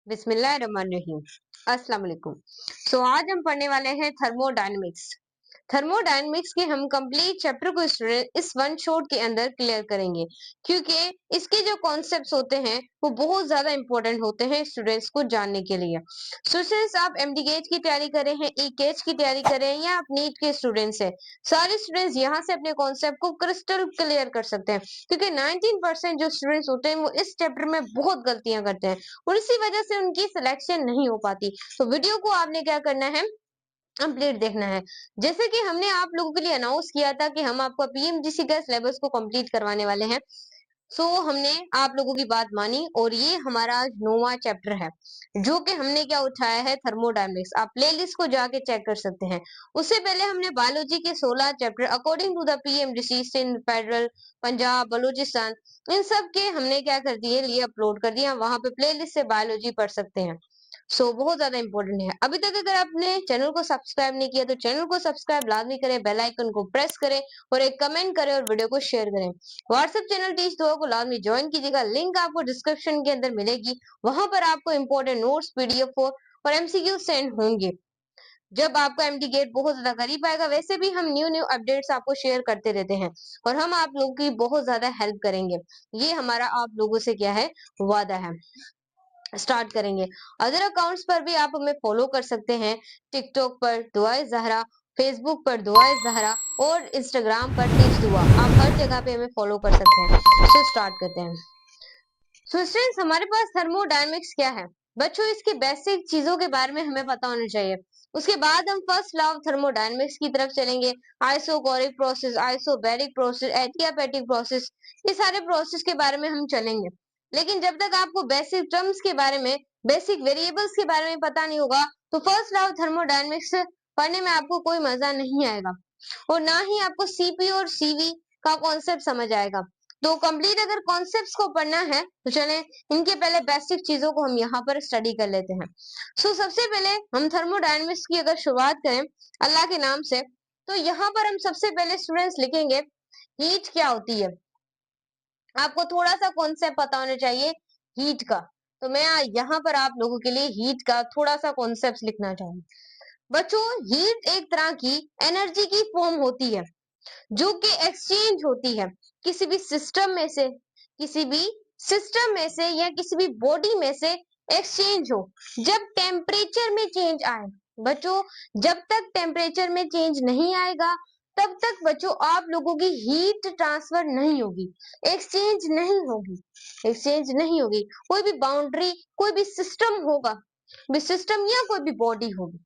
बिस्मिल्लाहिर्रहमानिर्रहीम। अस्सलाम वालेकुम। आज हम पढ़ने वाले हैं थर्मोडायनेमिक्स। थर्मोडायनेमिक्स के हम कंप्लीट चैप्टर को इस वन शॉट के अंदर क्लियर करेंगे, क्योंकि इसके जो कॉन्सेप्ट्स होते हैं वो बहुत ज्यादा इंपॉर्टेंट होते हैं स्टूडेंट्स को जानने के लिए। स्टूडेंट्स, आप एमडीगेट की तैयारी करें हैं, ईकेच की तैयारी करें या आप नीट के स्टूडेंट्स हैं, सारे स्टूडेंट्स यहाँ से अपने कॉन्सेप्ट को क्रिस्टल क्लियर कर सकते हैं, क्योंकि 19% जो स्टूडेंट्स होते हैं वो इस चैप्टर में बहुत गलतियां करते हैं और इसी वजह से उनकी सिलेक्शन नहीं हो पाती। तो वीडियो को आपने क्या करना है, कंप्लीट देखना है। जैसे कि हमने आप लोगों के लिए अनाउंस किया था कि हम आपको पीएमजीसी का सिलेबस को कंप्लीट करवाने वाले हैं। हमने आप लोगों की बात मानी और ये हमारा आज 9वां चैप्टर है, जो कि हमने क्या उठाया है, थर्मोडायनेमिक्स। आप प्लेलिस्ट को जाके चेक कर सकते हैं। उससे पहले हमने बायोलॉजी के 16 chapter according to the PMGC, Sindh, federal, Punjab, Balochistan, इन सब के हमने क्या कर दिए, लिए अपलोड कर दिया। वहां पे प्लेलिस्ट से बायोलॉजी पढ़ सकते हैं। बहुत ज्यादा इंपॉर्टेंट है। अभी तक अगर आपने चैनल को सब्सक्राइब नहीं किया तो चैनल को सब्सक्राइब लाजमी करें, बेल आइकन को प्रेस करें और एक कमेंट करें और वीडियो को शेयर करें। व्हाट्सएप चैनल टीच दुआ को लाजमी ज्वाइन कीजिएगा, लिंक आपको डिस्क्रिप्शन के अंदर मिलेगी। वहां पर आपको इंपॉर्टेंट नोट्स, पीडीएफ और एमसीक्यू सेंड होंगे। जब आपका एमडी गेट बहुत ज्यादा करीब आएगा, वैसे भी हम न्यू न्यू अपडेट्स आपको शेयर करते रहते हैं और हम आप लोगों की बहुत ज्यादा हेल्प करेंगे। ये हमारा आप लोगों से क्या है, वादा है। स्टार्ट करेंगे। अदर अकाउंट्स पर भी आप हमें फॉलो कर सकते हैं। टिकटॉक पर दुआए जहरा, फेसबुक पर दुआए जहरा और इंस्टाग्राम पर टीच दुआ, आप हर जगह पे हमें फॉलो कर सकते हैं। स्टार्ट करते हैं। स्टूडेंट्स, हमारे पास थर्मोडायनेमिक्स क्या है? बच्चों, इसकी बेसिक चीजों के बारे में हमें पता होना चाहिए। उसके बाद हम फर्स्ट लॉ ऑफ थर्मोडायनेमिक्स की तरफ चलेंगे। Isochoric process, isobaric process, adiabatic process, ये सारे प्रोसेस के बारे में हम चलेंगे। लेकिन जब तक आपको बेसिक टर्म्स के बारे में, बेसिक वेरिएबल्स के बारे में पता नहीं होगा, तो फर्स्ट लॉ ऑफ थर्मोडायनेमिक्स पढ़ने में आपको कोई मजा नहीं आएगा और ना ही आपको सीपी और सीवी का कॉन्सेप्ट समझ आएगा। तो कंप्लीट अगर कॉन्सेप्ट्स को पढ़ना है तो चलें, इनके पहले बेसिक चीजों को हम यहाँ पर स्टडी कर लेते हैं। सबसे पहले हम थर्मोडायनेमिक्स की अगर शुरुआत करें अल्लाह के नाम से, तो यहाँ पर हम सबसे पहले स्टूडेंट्स लिखेंगे हीट क्या होती है। आपको थोड़ा सा कॉन्सेप्ट पता होना चाहिए हीट का। तो मैं यहाँ पर आप लोगों के लिए हीट का थोड़ा सा कॉन्सेप्ट लिखना चाहूंगी। बच्चों, हीट एक तरह की एनर्जी की फॉर्म होती है जो कि एक्सचेंज होती है किसी भी सिस्टम में से, किसी भी सिस्टम में से या किसी भी बॉडी में से एक्सचेंज हो जब टेम्परेचर में चेंज आए। बच्चों, जब तक टेम्परेचर में चेंज नहीं आएगा तब तक बच्चों आप लोगों की हीट ट्रांसफर नहीं होगी, एक्सचेंज नहीं होगी, एक्सचेंज नहीं होगी। कोई भी बाउंड्री, कोई भी सिस्टम होगा, भी सिस्टम या कोई भी बॉडी होगी,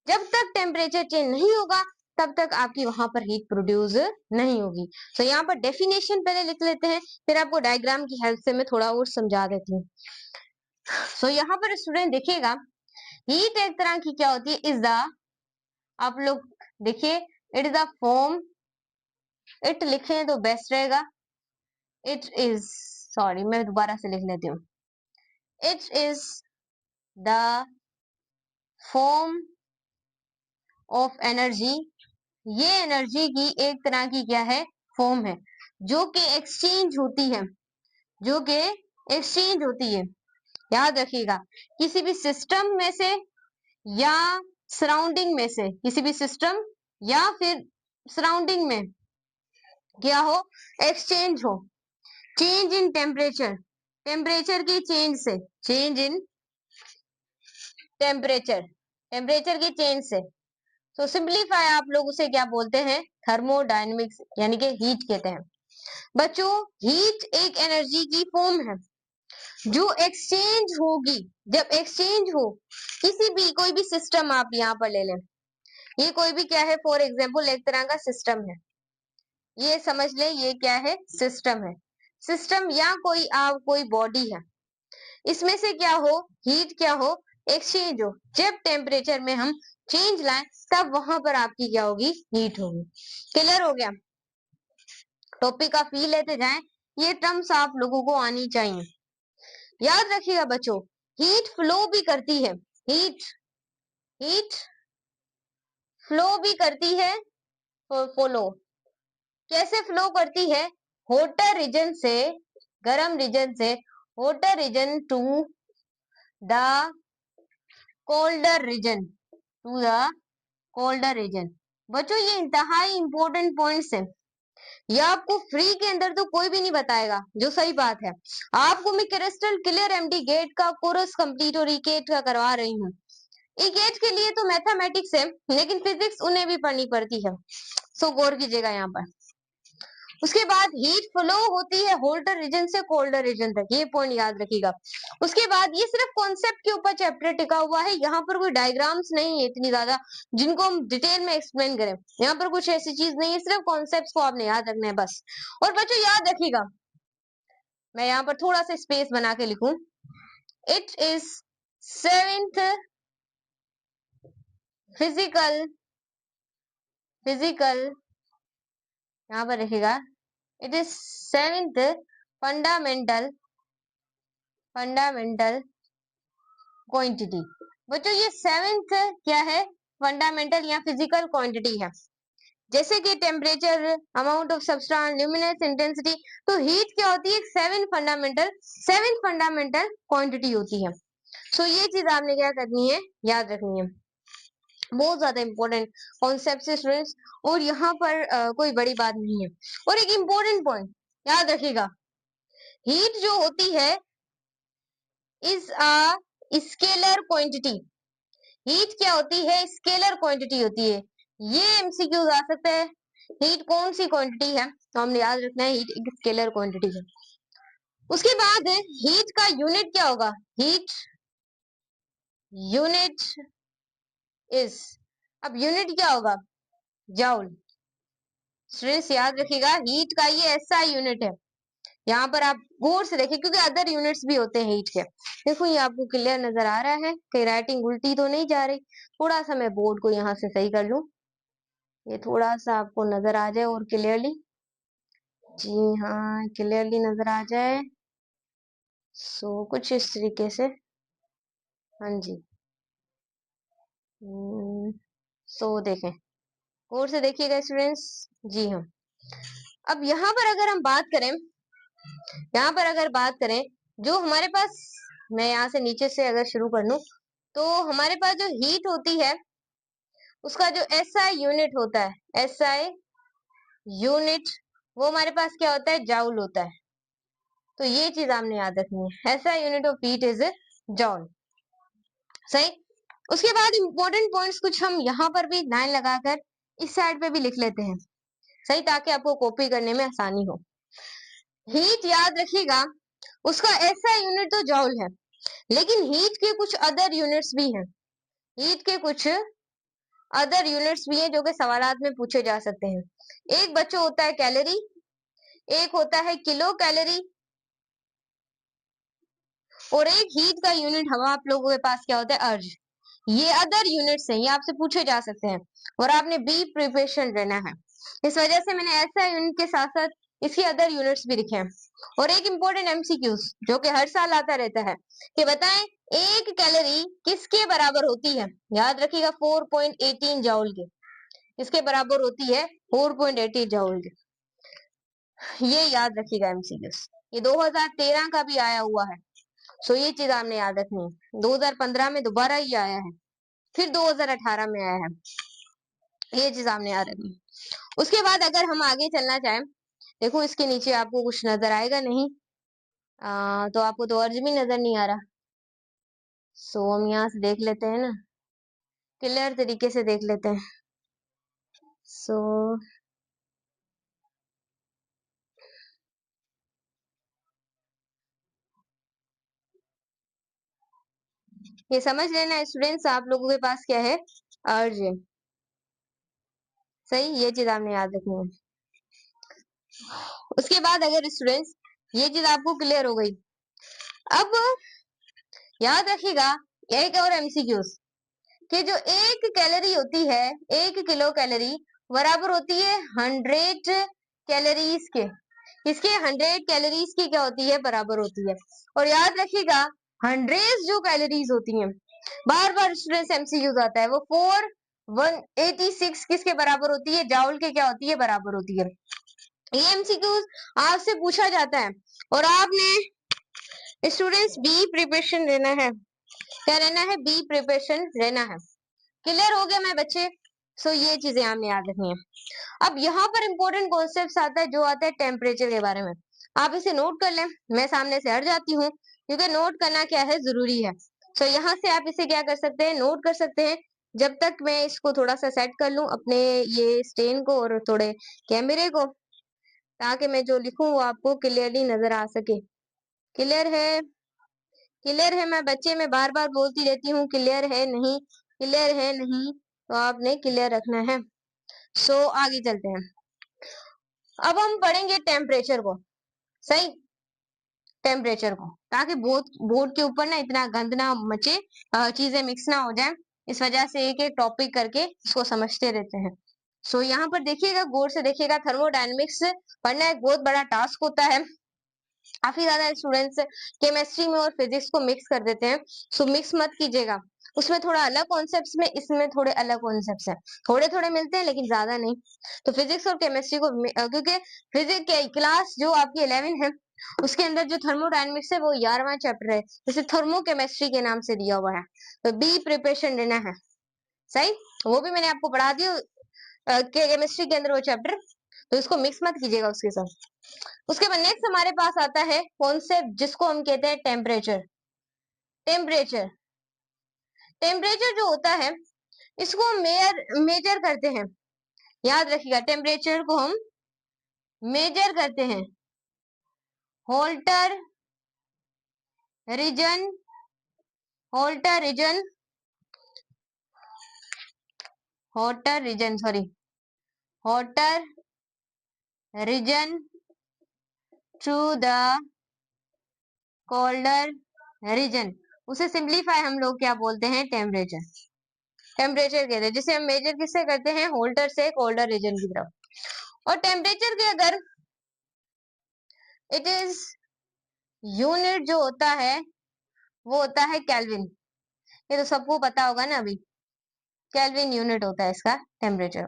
जब तक टेम्परेचर चेंज नहीं होगा तब तक आपकी वहां पर हीट प्रोड्यूस नहीं होगी। यहाँ पर डेफिनेशन पहले लिख लेते हैं, फिर आपको डायग्राम की हेल्प से मैं थोड़ा और समझा देती हूँ। यहाँ पर स्टूडेंट देखिएगा, हीट एक तरह की क्या होती है, इज द, आप लोग देखिए, it is the form, it लिखें तो बेस्ट रहेगा। इट इज, सॉरी मैं दोबारा से लिख लेती हूँ। It is the form of energy, ये एनर्जी की एक तरह की क्या है, फॉर्म है, जो कि एक्सचेंज होती है, जो कि एक्सचेंज होती है। याद रखिएगा, किसी भी सिस्टम में से या सराउंडिंग में से, किसी भी सिस्टम या फिर सराउंडिंग में क्या हो, एक्सचेंज हो। चेंज इन टेम्परेचर, टेम्परेचर की चेंज से, चेंज इन टेम्परेचर, टेम्परेचर की चेंज से। सिंपलीफाई आप लोग उसे क्या बोलते हैं, थर्मोडायनेमिक्स यानी कि हीट कहते हैं। बच्चों, हीट एक एनर्जी की फॉर्म है जो एक्सचेंज होगी, जब एक्सचेंज हो किसी भी, कोई भी सिस्टम आप यहाँ पर ले लें, ये कोई भी क्या है, फॉर एग्जाम्पल एक तरह का सिस्टम है, ये समझ ले ये क्या है, सिस्टम है। सिस्टम या कोई आप कोई बॉडी है, इसमें से क्या हो, हीट क्या हो, एक्सचेंज हो। जब टेम्परेचर में हम चेंज लाएं तब वहां पर आपकी क्या होगी, हीट होगी। क्लियर हो गया? टॉपिक का फील लेते जाएं, ये टर्म्स आप लोगों को आनी चाहिए। याद रखिएगा बच्चों, हीट फ्लो भी करती है, हीट, हीट फ्लो भी करती है। फॉलो कैसे फ्लो करती है, होटर रीजन से, गर्म रीजन से, hotter region to the colder region, to the colder region. बच्चों ये इंतहाई इंपॉर्टेंट पॉइंट्स है, ये आपको फ्री के अंदर तो कोई भी नहीं बताएगा, जो सही बात है। आपको मैं क्रिस्टल क्लियर एमडी गेट का कोर्स कंप्लीट और ईकेट का करवा रही हूँ। ईकेट के लिए तो मैथमेटिक्स है, लेकिन फिजिक्स उन्हें भी पढ़नी पड़ती है, सो गौर कीजिएगा यहाँ पर। उसके बाद हीट फ्लो होती है होल्डर रीजन से कोल्डर रीजन तक, ये पॉइंट याद रखिएगा। उसके बाद ये सिर्फ कॉन्सेप्ट के ऊपर चैप्टर टिका हुआ है, यहाँ पर कोई डायग्राम्स नहीं है इतनी ज्यादा जिनको हम डिटेल में एक्सप्लेन करें, यहाँ पर कुछ ऐसी चीज नहीं है, सिर्फ कॉन्सेप्ट को आपने याद रखना है बस। और बच्चों याद रखिएगा, मैं यहाँ पर थोड़ा सा स्पेस बना के लिखूं, इट इज 7th फिजिकल यहाँ पर रखिएगा, it is 7th fundamental quantity. बच्चों ये 7th क्या है, फंडामेंटल या फिजिकल क्वांटिटी है, जैसे कि temperature, amount of substance, luminance, intensity. तो हीट क्या होती है, 7th फंडामेंटल क्वांटिटी होती है। सो ये चीज आपने क्या करनी है, याद रखनी है, बहुत ज्यादा इंपॉर्टेंट कॉन्सेप्ट से स्टूडेंट्स, और यहाँ पर कोई बड़ी बात नहीं है। और एक इंपॉर्टेंट पॉइंट याद रखिएगा, हीट जो होती है is a scalar quantity. Heat क्या होती है, स्केलर क्वांटिटी होती है। ये एमसीक्यू आ सकता है, हीट कौन सी क्वांटिटी है, तो हमने याद रखना है हीट एक स्केलर क्वांटिटी है। उसके बाद हीट का यूनिट क्या होगा, हीट यूनिट इज, अब यूनिट क्या होगा, जूल। स्टूडेंट्स याद रखिएगा हीट का ये ऐसा यूनिट है, यहाँ पर आप गौर से देखिए क्योंकि अदर यूनिट्स भी होते हैं हीट के। देखो ये आपको क्लियर नजर आ रहा है, कहीं राइटिंग उल्टी तो नहीं जा रही। थोड़ा सा मैं बोर्ड को यहाँ से सही कर लूं, ये थोड़ा सा आपको नजर आ जाए और क्लियरली, जी हाँ क्लियरली नजर आ जाए। सो कुछ इस तरीके से, हाँ जी। सो देखें, गौर से देखिएगा स्टूडेंट्स, जी हाँ। अब यहाँ पर अगर हम बात करें, यहाँ पर अगर बात करें जो हमारे पास, मैं यहाँ से नीचे से अगर शुरू कर लूं, तो हमारे पास जो हीट होती है उसका जो एसआई यूनिट होता है, एसआई यूनिट, वो हमारे पास क्या होता है, जाउल होता है। तो ये चीज आपने याद रखनी है, SI unit of heat is जॉल, सही। उसके बाद इंपॉर्टेंट पॉइंट्स कुछ हम यहाँ पर भी लाइन लगाकर इस साइड पे भी लिख लेते हैं, सही, ताकि आपको कॉपी करने में आसानी हो। हीट याद रखिएगा उसका ऐसा यूनिट तो जॉल है, लेकिन हीट के कुछ अदर यूनिट्स भी हैं, हीट के कुछ अदर यूनिट्स भी हैं जो कि सवालात में पूछे जा सकते हैं। एक बच्चों होता है कैलोरी, एक होता है किलो कैलोरी, और एक हीट का यूनिट हम आप लोगों के पास क्या होता है, अर्ज। ये अदर यूनिट्स हैं, ये आपसे पूछे जा सकते हैं, और आपने बी प्रिपरेशन रहना है। इस वजह से मैंने ऐसा यूनिट के साथ साथ इसके अदर यूनिट्स भी लिखे हैं। और एक इंपॉर्टेंट एमसीक्यूज जो कि हर साल आता रहता है, कि बताएं एक कैलोरी किसके बराबर होती है, याद रखिएगा 4.18 जूल के, इसके बराबर होती है 4.18 जूल के, ये याद रखिएगा एमसीक्यूज। ये 2013 का भी आया हुआ है, सो ये चीज आपने याद रखनी है। 2015 में दोबारा ये आया है, फिर 2018 में आया है, ये चीज आपने याद रखनी है। उसके बाद अगर हम आगे चलना चाहें, देखो इसके नीचे आपको कुछ नजर आएगा नहीं, तो आपको तो अर्ज भी नजर नहीं आ रहा। सो हम यहाँ से देख लेते हैं ना, क्लियर तरीके से देख लेते हैं। सो ये समझ लेना स्टूडेंट्स, आप लोगों के पास क्या है, अर्ज है, सही, ये चीज आपने याद रखनी है। उसके बाद अगर स्टूडेंट्स ये चीज आपको क्लियर हो गई, अब याद रखिएगा एक और एमसीक्यूज, कि जो एक कैलोरी होती है, 1 किलो कैलोरी बराबर होती है 100 कैलोरीज के, इसके 100 कैलोरीज की क्या होती है, बराबर होती है। और याद रखिएगा 100 जो कैलोरीज होती हैं, बार बार स्टूडेंट्स एमसीक्यूज आता है, वो 4186 किसके बराबर होती है, जाउल के क्या होती है, बराबर होती है। ये एमसीक्यूज आपसे पूछा जाता है, और आपने स्टूडेंट्स बी प्रिपरेशन लेना है, क्या रहना है, बी प्रिपरेशन रहना है। क्लियर हो गया मेरे बच्चे? सो ये चीजें हमें याद रखनी है। अब यहाँ पर इंपॉर्टेंट कॉन्सेप्ट आता है जो आता है टेम्परेचर के बारे में। आप इसे नोट कर लें, मैं सामने से हट जाती हूँ क्योंकि नोट करना क्या है, जरूरी है। सो यहाँ से आप इसे क्या कर सकते हैं, नोट कर सकते हैं। जब तक मैं इसको थोड़ा सा सेट कर लूं अपने ये स्टेन को और थोड़े कैमरे को, ताकि मैं जो लिखूं वो आपको क्लियरली नजर आ सके। क्लियर है? क्लियर है? मैं बच्चे में बार बार बोलती रहती हूँ क्लियर है नहीं, क्लियर है नहीं, तो आपने क्लियर रखना है। सो आगे चलते हैं। अब हम पढ़ेंगे टेम्परेचर को, सही, टेम्परेचर को, ताकि बोर्ड के ऊपर ना इतना गंद ना मचे, चीजें मिक्स ना हो जाए। इस वजह से एक एक टॉपिक करके इसको समझते रहते हैं। सो यहाँ पर देखिएगा, गौर से देखिएगा, थर्मोडायनेमिक्स पढ़ना एक बहुत बड़ा टास्क होता है। काफी ज्यादा स्टूडेंट्स केमिस्ट्री में और फिजिक्स को मिक्स कर देते हैं। सो मिक्स मत कीजिएगा, उसमें थोड़ा अलग कॉन्सेप्ट्स में, इसमें थोड़े अलग कॉन्सेप्ट्स हैं, थोड़े थोड़े मिलते हैं लेकिन ज्यादा नहीं। तो फिजिक्स और केमिस्ट्री को क्योंकि फिजिक्स के क्लास जो आपकी 11 है उसके अंदर जो थर्मोडायनेमिक्स है वो 11वां चैप्टर है, जैसे थर्मो केमिस्ट्री के नाम से दिया हुआ है। तो बी प्रिपरेशन लेना है, सही, वो भी मैंने आपको पढ़ा दिया केमिस्ट्री के अंदर वो चैप्टर, तो इसको मिक्स मत कीजिएगा उसके साथ। उसके बाद नेक्स्ट हमारे पास आता है कॉन्सेप्ट जिसको हम कहते हैं टेम्परेचर। टेम्परेचर टेम्परेचर जो होता है इसको हम मेजर करते हैं। याद रखिएगा, टेम्परेचर को हम मेजर करते हैं। Hotter region, hotter region, hotter region, sorry, hotter region to the colder region, उसे सिंप्लीफाई हम लोग क्या बोलते हैं, टेम्परेचर। टेम्परेचर कहते हैं जिसे हम मेजर किससे करते हैं, होल्डर से कोल्डर रीजन की तरफ। और टेम्परेचर के अगर इट इज यूनिट जो होता है वो होता है केल्विन, ये तो सबको पता होगा ना अभी, केल्विन यूनिट होता है इसका टेम्परेचर।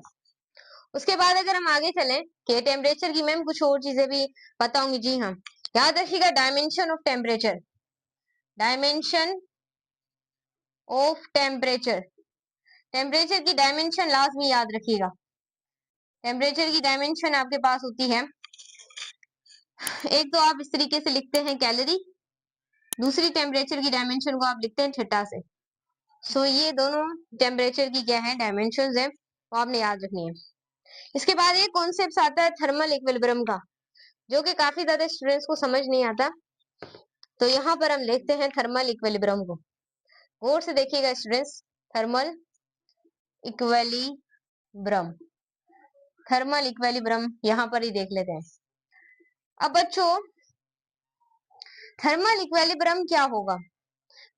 उसके बाद अगर हम आगे चलें कि टेम्परेचर की मैम कुछ और चीजें भी बताऊंगी, जी हाँ, याद रखिएगा dimension of temperature, dimension of temperature, temperature की डायमेंशन लाजमी याद रखिएगा। टेम्परेचर की डायमेंशन आपके पास होती है, एक तो आप इस तरीके से लिखते हैं कैलोरी, दूसरी टेम्परेचर की डायमेंशन को आप लिखते हैं थीटा से। सो ये दोनों टेम्परेचर की क्या है, डायमेंशंस है, वो आपने याद रखनी है। इसके बाद एक कॉन्सेप्ट आता है थर्मल इक्विलिब्रियम का, जो कि काफी ज्यादा स्टूडेंट्स को समझ नहीं आता। तो यहाँ पर हम लिखते हैं थर्मल इक्विलिब्रियम को, गौर से देखिएगा students, thermal equilibrium, thermal equilibrium यहाँ पर ही देख लेते हैं। अब बच्चों थर्मल इक्विलिब्रियम क्या होगा,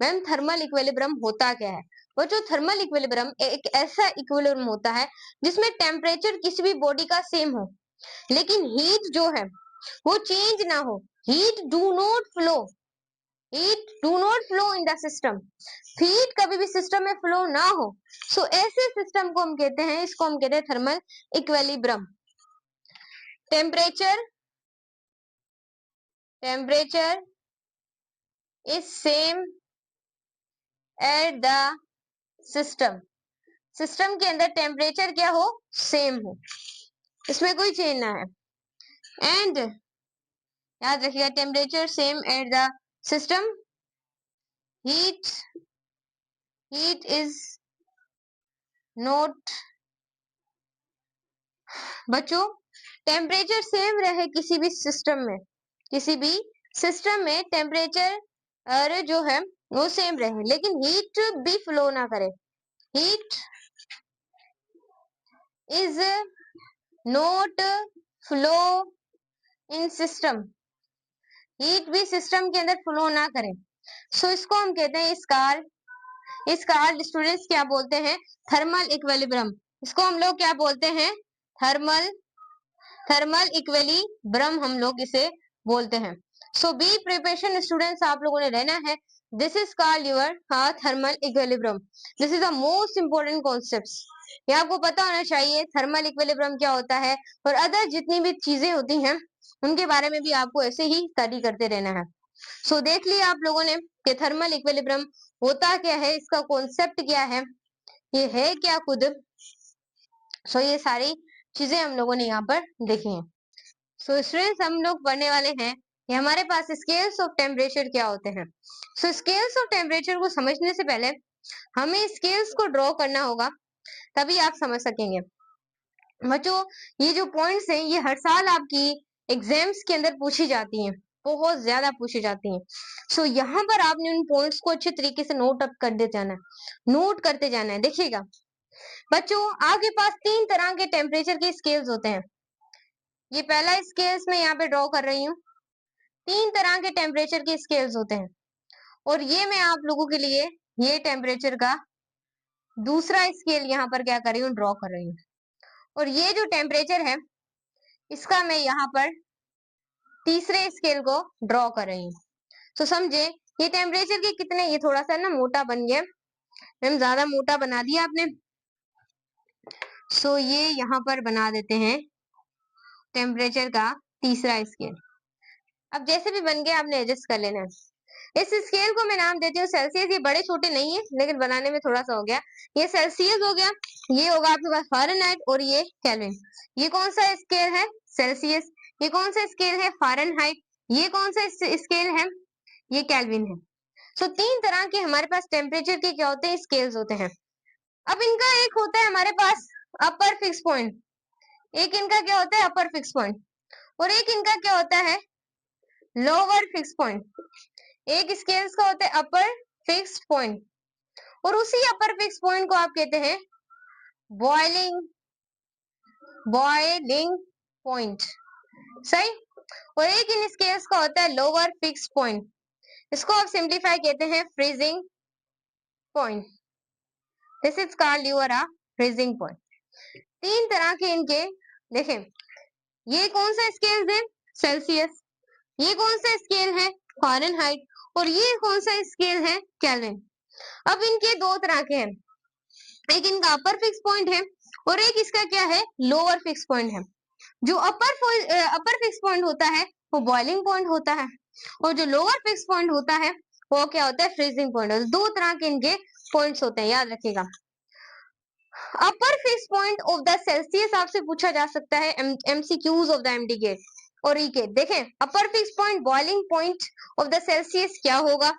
मैम थर्मल इक्विलिब्रियम होता क्या है? बच्चों थर्मल इक्विलिब्रियम एक ऐसा इक्विलिब्रियम होता है जिसमें टेम्परेचर किसी भी बॉडी का सेम हो, लेकिन हीट जो है वो चेंज ना हो। Heat do not flow, heat do not flow in the system, heat कभी भी सिस्टम में फ्लो ना हो। सो ऐसे सिस्टम को हम कहते हैं, इसको हम कहते हैं thermal equilibrium. Temperature, temperature is same at the system, system के अंदर टेम्परेचर क्या हो, सेम हो, इसमें कोई चेंज ना है। एंड याद रखिएगा temperature same at the system, heat, heat is not, बच्चों टेम्परेचर सेम रहे किसी भी सिस्टम में, किसी भी सिस्टम में टेम्परेचर जो है वो सेम रहे, लेकिन हीट भी फ्लो ना करे। Heat is not flow in system, heat भी सिस्टम के अंदर फ्लो ना करे। सो इसको हम कहते हैं स्कार, स्कार स्टूडेंट्स क्या बोलते हैं, थर्मल इक्विलिब्रियम, इसको हम लोग क्या बोलते हैं, थर्मल, थर्मल इक्विलिब्रियम हम लोग इसे बोलते हैं। सो बी प्रिपरेशन स्टूडेंट्स आप लोगों ने रहना है, this is called your thermal equilibrium, this is the most important concepts, ये आपको पता होना चाहिए थर्मल इक्विलिब्रियम क्या होता है, और अदर जितनी भी चीजें होती हैं उनके बारे में भी आपको ऐसे ही स्टडी करते रहना है। सो देख लिया आप लोगों ने कि थर्मल इक्विलिब्रियम होता क्या है, इसका कॉन्सेप्ट क्या है, ये है क्या खुद। सो ये सारी चीजें हम लोगों ने यहाँ पर देखी हैं। सो स्टूडेंट्स हम लोग पढ़ने वाले हैं कि हमारे पास स्केल्स ऑफ टेम्परेचर क्या होते हैं। सो स्केल्स ऑफ टेम्परेचर को समझने से पहले हमें स्केल्स को ड्रॉ करना होगा, तभी आप समझ सकेंगे। बच्चों ये जो पॉइंट्स हैं ये हर साल आपकी एग्जाम्स के अंदर पूछी जाती हैं, बहुत ज्यादा पूछी जाती हैं। सो यहाँ पर आपने उन पॉइंट्स को अच्छे तरीके से नोट अप करते जाना है, नोट करते जाना है। देखिएगा बच्चों, आपके पास 3 तरह के टेम्परेचर के स्केल्स होते हैं। ये पहला स्केल्स मैं यहाँ पे ड्रॉ कर रही हूँ। 3 तरह के टेम्परेचर के स्केल्स होते हैं और ये मैं आप लोगों के लिए ये टेम्परेचर का दूसरा स्केल यहाँ पर क्या कर रही हूँ, ड्रॉ कर रही हूँ। और ये जो टेम्परेचर है इसका मैं यहाँ पर तीसरे स्केल को ड्रॉ कर रही हूँ। तो समझे ये टेम्परेचर के कितने, ये थोड़ा सा ना मोटा बन गया मैम, ज्यादा मोटा बना दिया आपने। सो ये यहाँ पर बना देते हैं टेम्परेचर का तीसरा स्केल। अब जैसे भी बन गया आपने एडजस्ट कर लेना है। इस स्केल को मैं नाम देती हूँ सेल्सियस। ये बड़े छोटे नहीं है लेकिन बनाने में थोड़ा सा हो गया। ये सेल्सियस हो गया, ये होगा आपके पास फ़ारेनहाइट और ये केल्विन। ये कौन सा स्केल है, सेल्सियस। ये कौन सा स्केल है, फ़ारेनहाइट। ये कौन सा स्केल है, ये केल्विन है। सो 3 तरह के हमारे पास टेम्परेचर के क्या होते हैं, स्केल्स होते हैं। अब इनका एक होता है हमारे पास अपर फिक्स पॉइंट, एक इनका क्या होता है अपर फिक्स पॉइंट, और एक इनका क्या होता है लोअर फिक्स पॉइंट। एक स्केल्स का होता है अपर फिक्स पॉइंट और उसी अपर फिक्स पॉइंट को आप कहते हैं बॉइलिंग बॉइलिंग पॉइंट, सही। और एक इन स्केल्स का होता है लोअर फिक्स पॉइंट, इसको आप सिंप्लीफाई कहते हैं freezing point. This is called your freezing point. 3 तरह के इनके देखें, ये कौन सा स्केल है, सेल्सियस। ये कौन सा स्केल है, फ़ारेनहाइट। और ये कौन सा स्केल है, केल्विन। अब इनके 2 तरह के हैं, एक इनका अपर फिक्स पॉइंट है और एक इसका क्या है लोअर फिक्स पॉइंट है। जो अपर फिक्स पॉइंट होता है वो बॉइलिंग पॉइंट होता है और जो लोअर फिक्स पॉइंट होता है वो क्या होता है, फ्रीजिंग पॉइंट। 2 तरह के इनके पॉइंट्स होते हैं, याद रखिएगा। Upper fix point of the Celsius आपसे पूछा जा सकता है एमसीक्यूज ऑफ द एमडी और ईके। देखें upper fix point boiling point of the Celsius क्या होगा,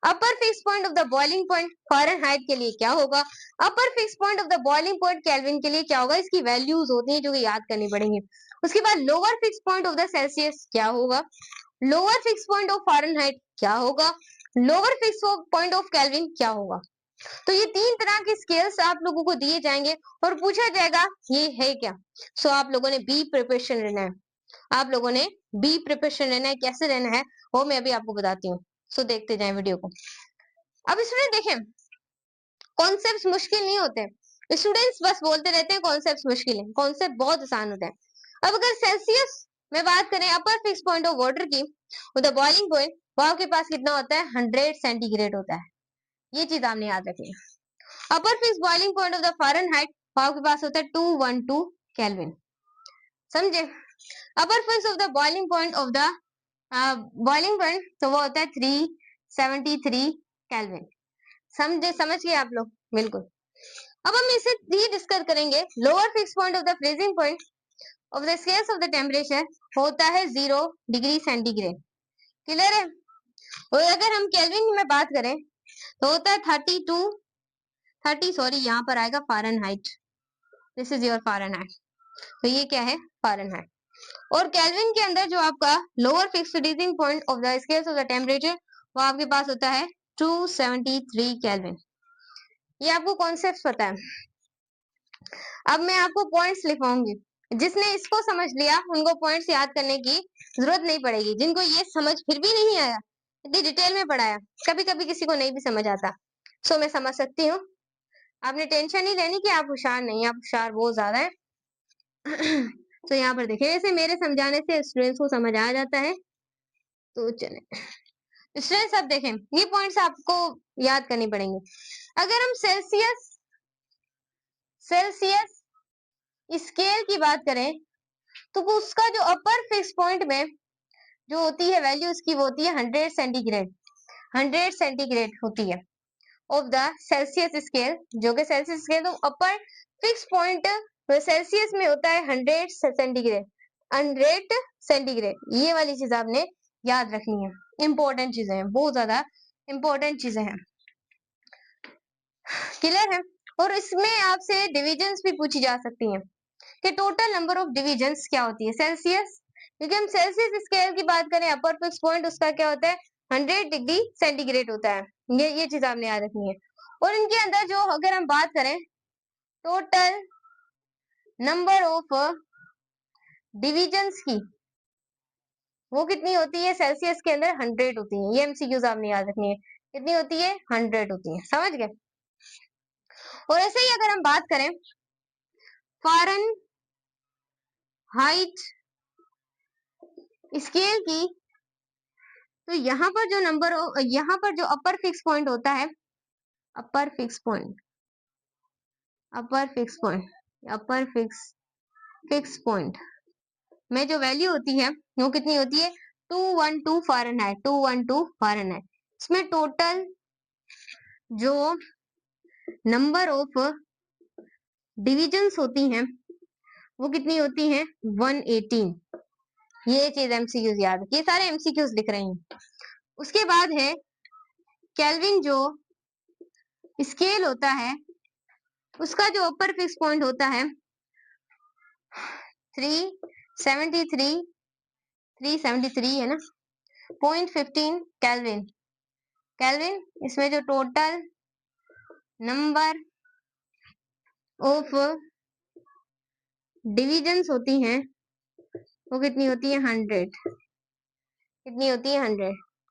upper fix point of the boiling point Fahrenheit के लिए क्या होगा, upper fix point of the boiling point kelvin के लिए क्या होगा। इसकी वैल्यूज होती हैं जो कि याद करनी पड़ेंगी। उसके बाद lower fix point of the Celsius क्या होगा, lower fix point of Fahrenheit क्या होगा, lower fix point of kelvin क्या होगा। तो ये 3 तरह के स्केल्स आप लोगों को दिए जाएंगे और पूछा जाएगा ये है क्या। सो आप लोगों ने बी प्रिपरेशन रहना है, आप लोगों ने बी प्रिपरेशन रहना है। कैसे रहना है वो मैं अभी आपको बताती हूँ। सो देखते जाएं वीडियो को। अब स्टूडेंट देखें, कॉन्सेप्ट्स मुश्किल नहीं होते, स्टूडेंट्स बस बोलते रहते हैं कॉन्सेप्ट्स मुश्किल है, कॉन्सेप्ट बहुत आसान होता है। अब अगर सेल्सियस में बात करें upper fix point of water की, द बॉइलिंग पॉइंट वहां के पास कितना होता है 100 सेंटीग्रेड होता है। ये चीज आपने याद रखनी है। Upper fix boiling point of the Fahrenheit वहां के पास होता है 212 केल्विन, समझे। Upper fix of the boiling point of the boiling point तो वो होता है 373 केल्विन, समझे, समझ गए आप लोग, बिल्कुल। अब हम इसे भी डिस्कस करेंगे। Lower fix point of the freezing point of the scales of the temperature होता है 0 डिग्री सेंटीग्रेड, क्लियर है। और अगर हम केल्विन में बात करें तो होता है 30 सॉरी यहाँ पर आएगा Fahrenheit, this is your Fahrenheit. तो ये क्या है फ़ारेनहाइट। और केल्विन के अंदर जो आपका lower fix freezing point of the scales of the temperature वो आपके पास होता है 273 केल्विन। ये आपको कॉन्सेप्ट पता है। अब मैं आपको पॉइंट्स लिखवाऊंगी, जिसने इसको समझ लिया उनको पॉइंट्स याद करने की जरूरत नहीं पड़ेगी। जिनको ये समझ फिर भी नहीं आया, इतनी डिटेल में पढ़ाया, कभी कभी किसी को नहीं भी समझ आता, सो मैं समझ सकती हूँ। आपने टेंशन नहीं लेनी कि आप होशियार नहीं, आप होशियार बहुत ज्यादा है। तो यहाँ पर देखिए जैसे मेरे समझाने से स्टूडेंट्स को समझ आ जाता है। तो चले स्टूडेंट्स अब देखें ये पॉइंट्स आपको याद करनी पड़ेंगे। अगर हम सेल्सियस स्केल की बात करें तो उसका जो अपर फिक्स पॉइंट में जो होती है वैल्यू उसकी वो होती है 100 सेंटीग्रेड। 100 सेंटीग्रेड होती है ऑफ द सेल्सियस स्केल, जो कि सेल्सियस स्केल तो अपर फिक्स पॉइंट सेल्सियस में होता है 100 सेंटीग्रेड, 100 सेंटीग्रेड। ये वाली चीज आपने याद रखनी है, इंपॉर्टेंट चीजें हैं, बहुत ज्यादा इंपॉर्टेंट चीजें हैं। क्लियर है? और इसमें आपसे डिविजन्स भी पूछी जा सकती हैं कि टोटल नंबर ऑफ डिविजन्स क्या होती है सेल्सियस, क्योंकि हम सेल्सियस स्केल की बात करें अपर फिक्स पॉइंट उसका क्या होता है 100 डिग्री सेंटीग्रेड होता है। ये चीज आपने याद रखनी है। और इनके अंदर जो अगर हम बात करें टोटल नंबर ऑफ डिविजन्स की, वो कितनी होती है सेल्सियस के अंदर 100 होती है। ये एमसीक्यूज आपने याद रखनी है, कितनी होती है 100 होती है, समझ गए। और ऐसे ही अगर हम बात करें फ़ारेनहाइट स्केल की, तो यहाँ पर जो नंबर, यहाँ पर जो अपर फिक्स पॉइंट होता है, upper fix point, upper fix point, upper fix point में जो वैल्यू होती है वो कितनी होती है 212 फ़ारेनहाइट, 212 फ़ारेनहाइट। इसमें टोटल जो नंबर ऑफ डिविजन्स होती हैं वो कितनी होती हैं 118। ये चीज एमसीक्यूज याद, ये सारे एमसीक्यूज लिख रहे हैं। उसके बाद है केल्विन, जो स्केल होता है उसका जो अपर फिक्स पॉइंट होता है 373, 373 है ना, 0.15 केल्विन। केल्विन इसमें जो टोटल नंबर ऑफ डिविजन्स होती हैं वो कितनी होती है 100, कितनी होती है 100।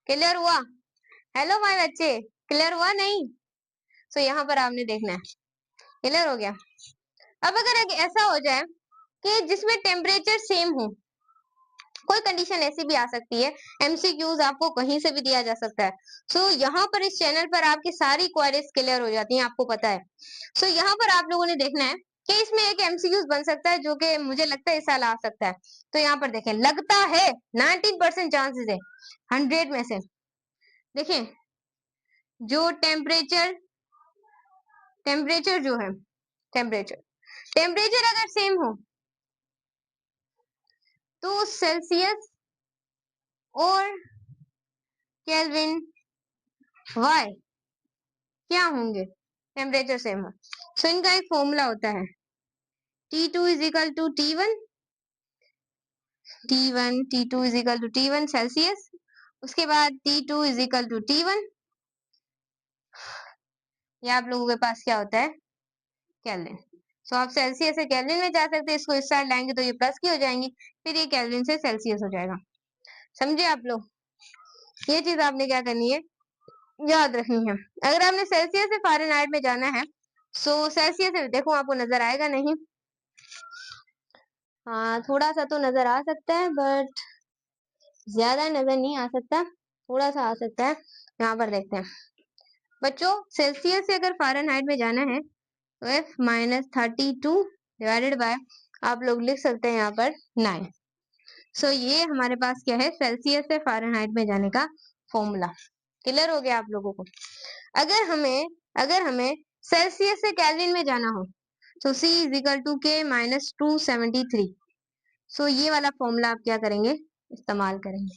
क्लियर हुआ? हेलो माय बच्चे, क्लियर हुआ नहीं? सो यहाँ पर आपने देखना है, क्लियर हो गया। अब अगर ऐसा हो जाए कि जिसमें टेम्परेचर सेम हो, कोई कंडीशन ऐसी भी आ सकती है, एमसीक्यूज आपको कहीं से भी दिया जा सकता है। सो यहाँ पर इस चैनल पर आपकी सारी क्वेरीज क्लियर हो जाती हैं, आपको पता है। सो यहाँ पर आप लोगों ने देखना है कि इसमें एक एमसीक्यूज बन सकता है जो कि मुझे लगता है इस साल आ सकता है। तो यहाँ पर देखें, लगता है 19% चांसेस है 100 में से। देखें जो टेम्परेचर जो है, टेम्परेचर अगर सेम हो तो सेल्सियस और केल्विन वाई क्या होंगे, टेम्परेचर सेम हो। सो इनका एक फॉर्मूला होता है T2 is equal to T1, T2 is equal to T1 Celsius, उसके बाद T2 is equal to T1, या आप लोगों के पास क्या होता है केल्विन। सो आप सेल्सियस से केल्विन में जा सकते हैं, इसको इस साइड लाएंगे तो ये प्लस की हो जाएंगी, फिर ये केल्विन से सेल्सियस हो जाएगा। समझे आप लोग? ये चीज आपने क्या करनी है, याद रखनी है। अगर आपने सेल्सियस से फ़ारेनहाइट में जाना है, सो सेल्सियस से देखो आपको नजर आएगा नहीं, हाँ थोड़ा सा तो नजर आ सकता है बट ज्यादा नजर नहीं आ सकता, थोड़ा सा आ सकता है। यहाँ पर देखते हैं बच्चों, सेल्सियस से अगर फ़ारेनहाइट में जाना है तो F-32 डिवाइडेड बाय, आप लोग लिख सकते हैं यहाँ पर 9। सो ये हमारे पास क्या है सेल्सियस से फ़ारेनहाइट में जाने का फॉर्मूला। क्लियर हो गया आप लोगों को? अगर हमें सेल्सियस से केल्विन में जाना हो तो C इज इक्वल टू के -273। सो ये वाला फॉर्मूला आप क्या करेंगे, इस्तेमाल करेंगे।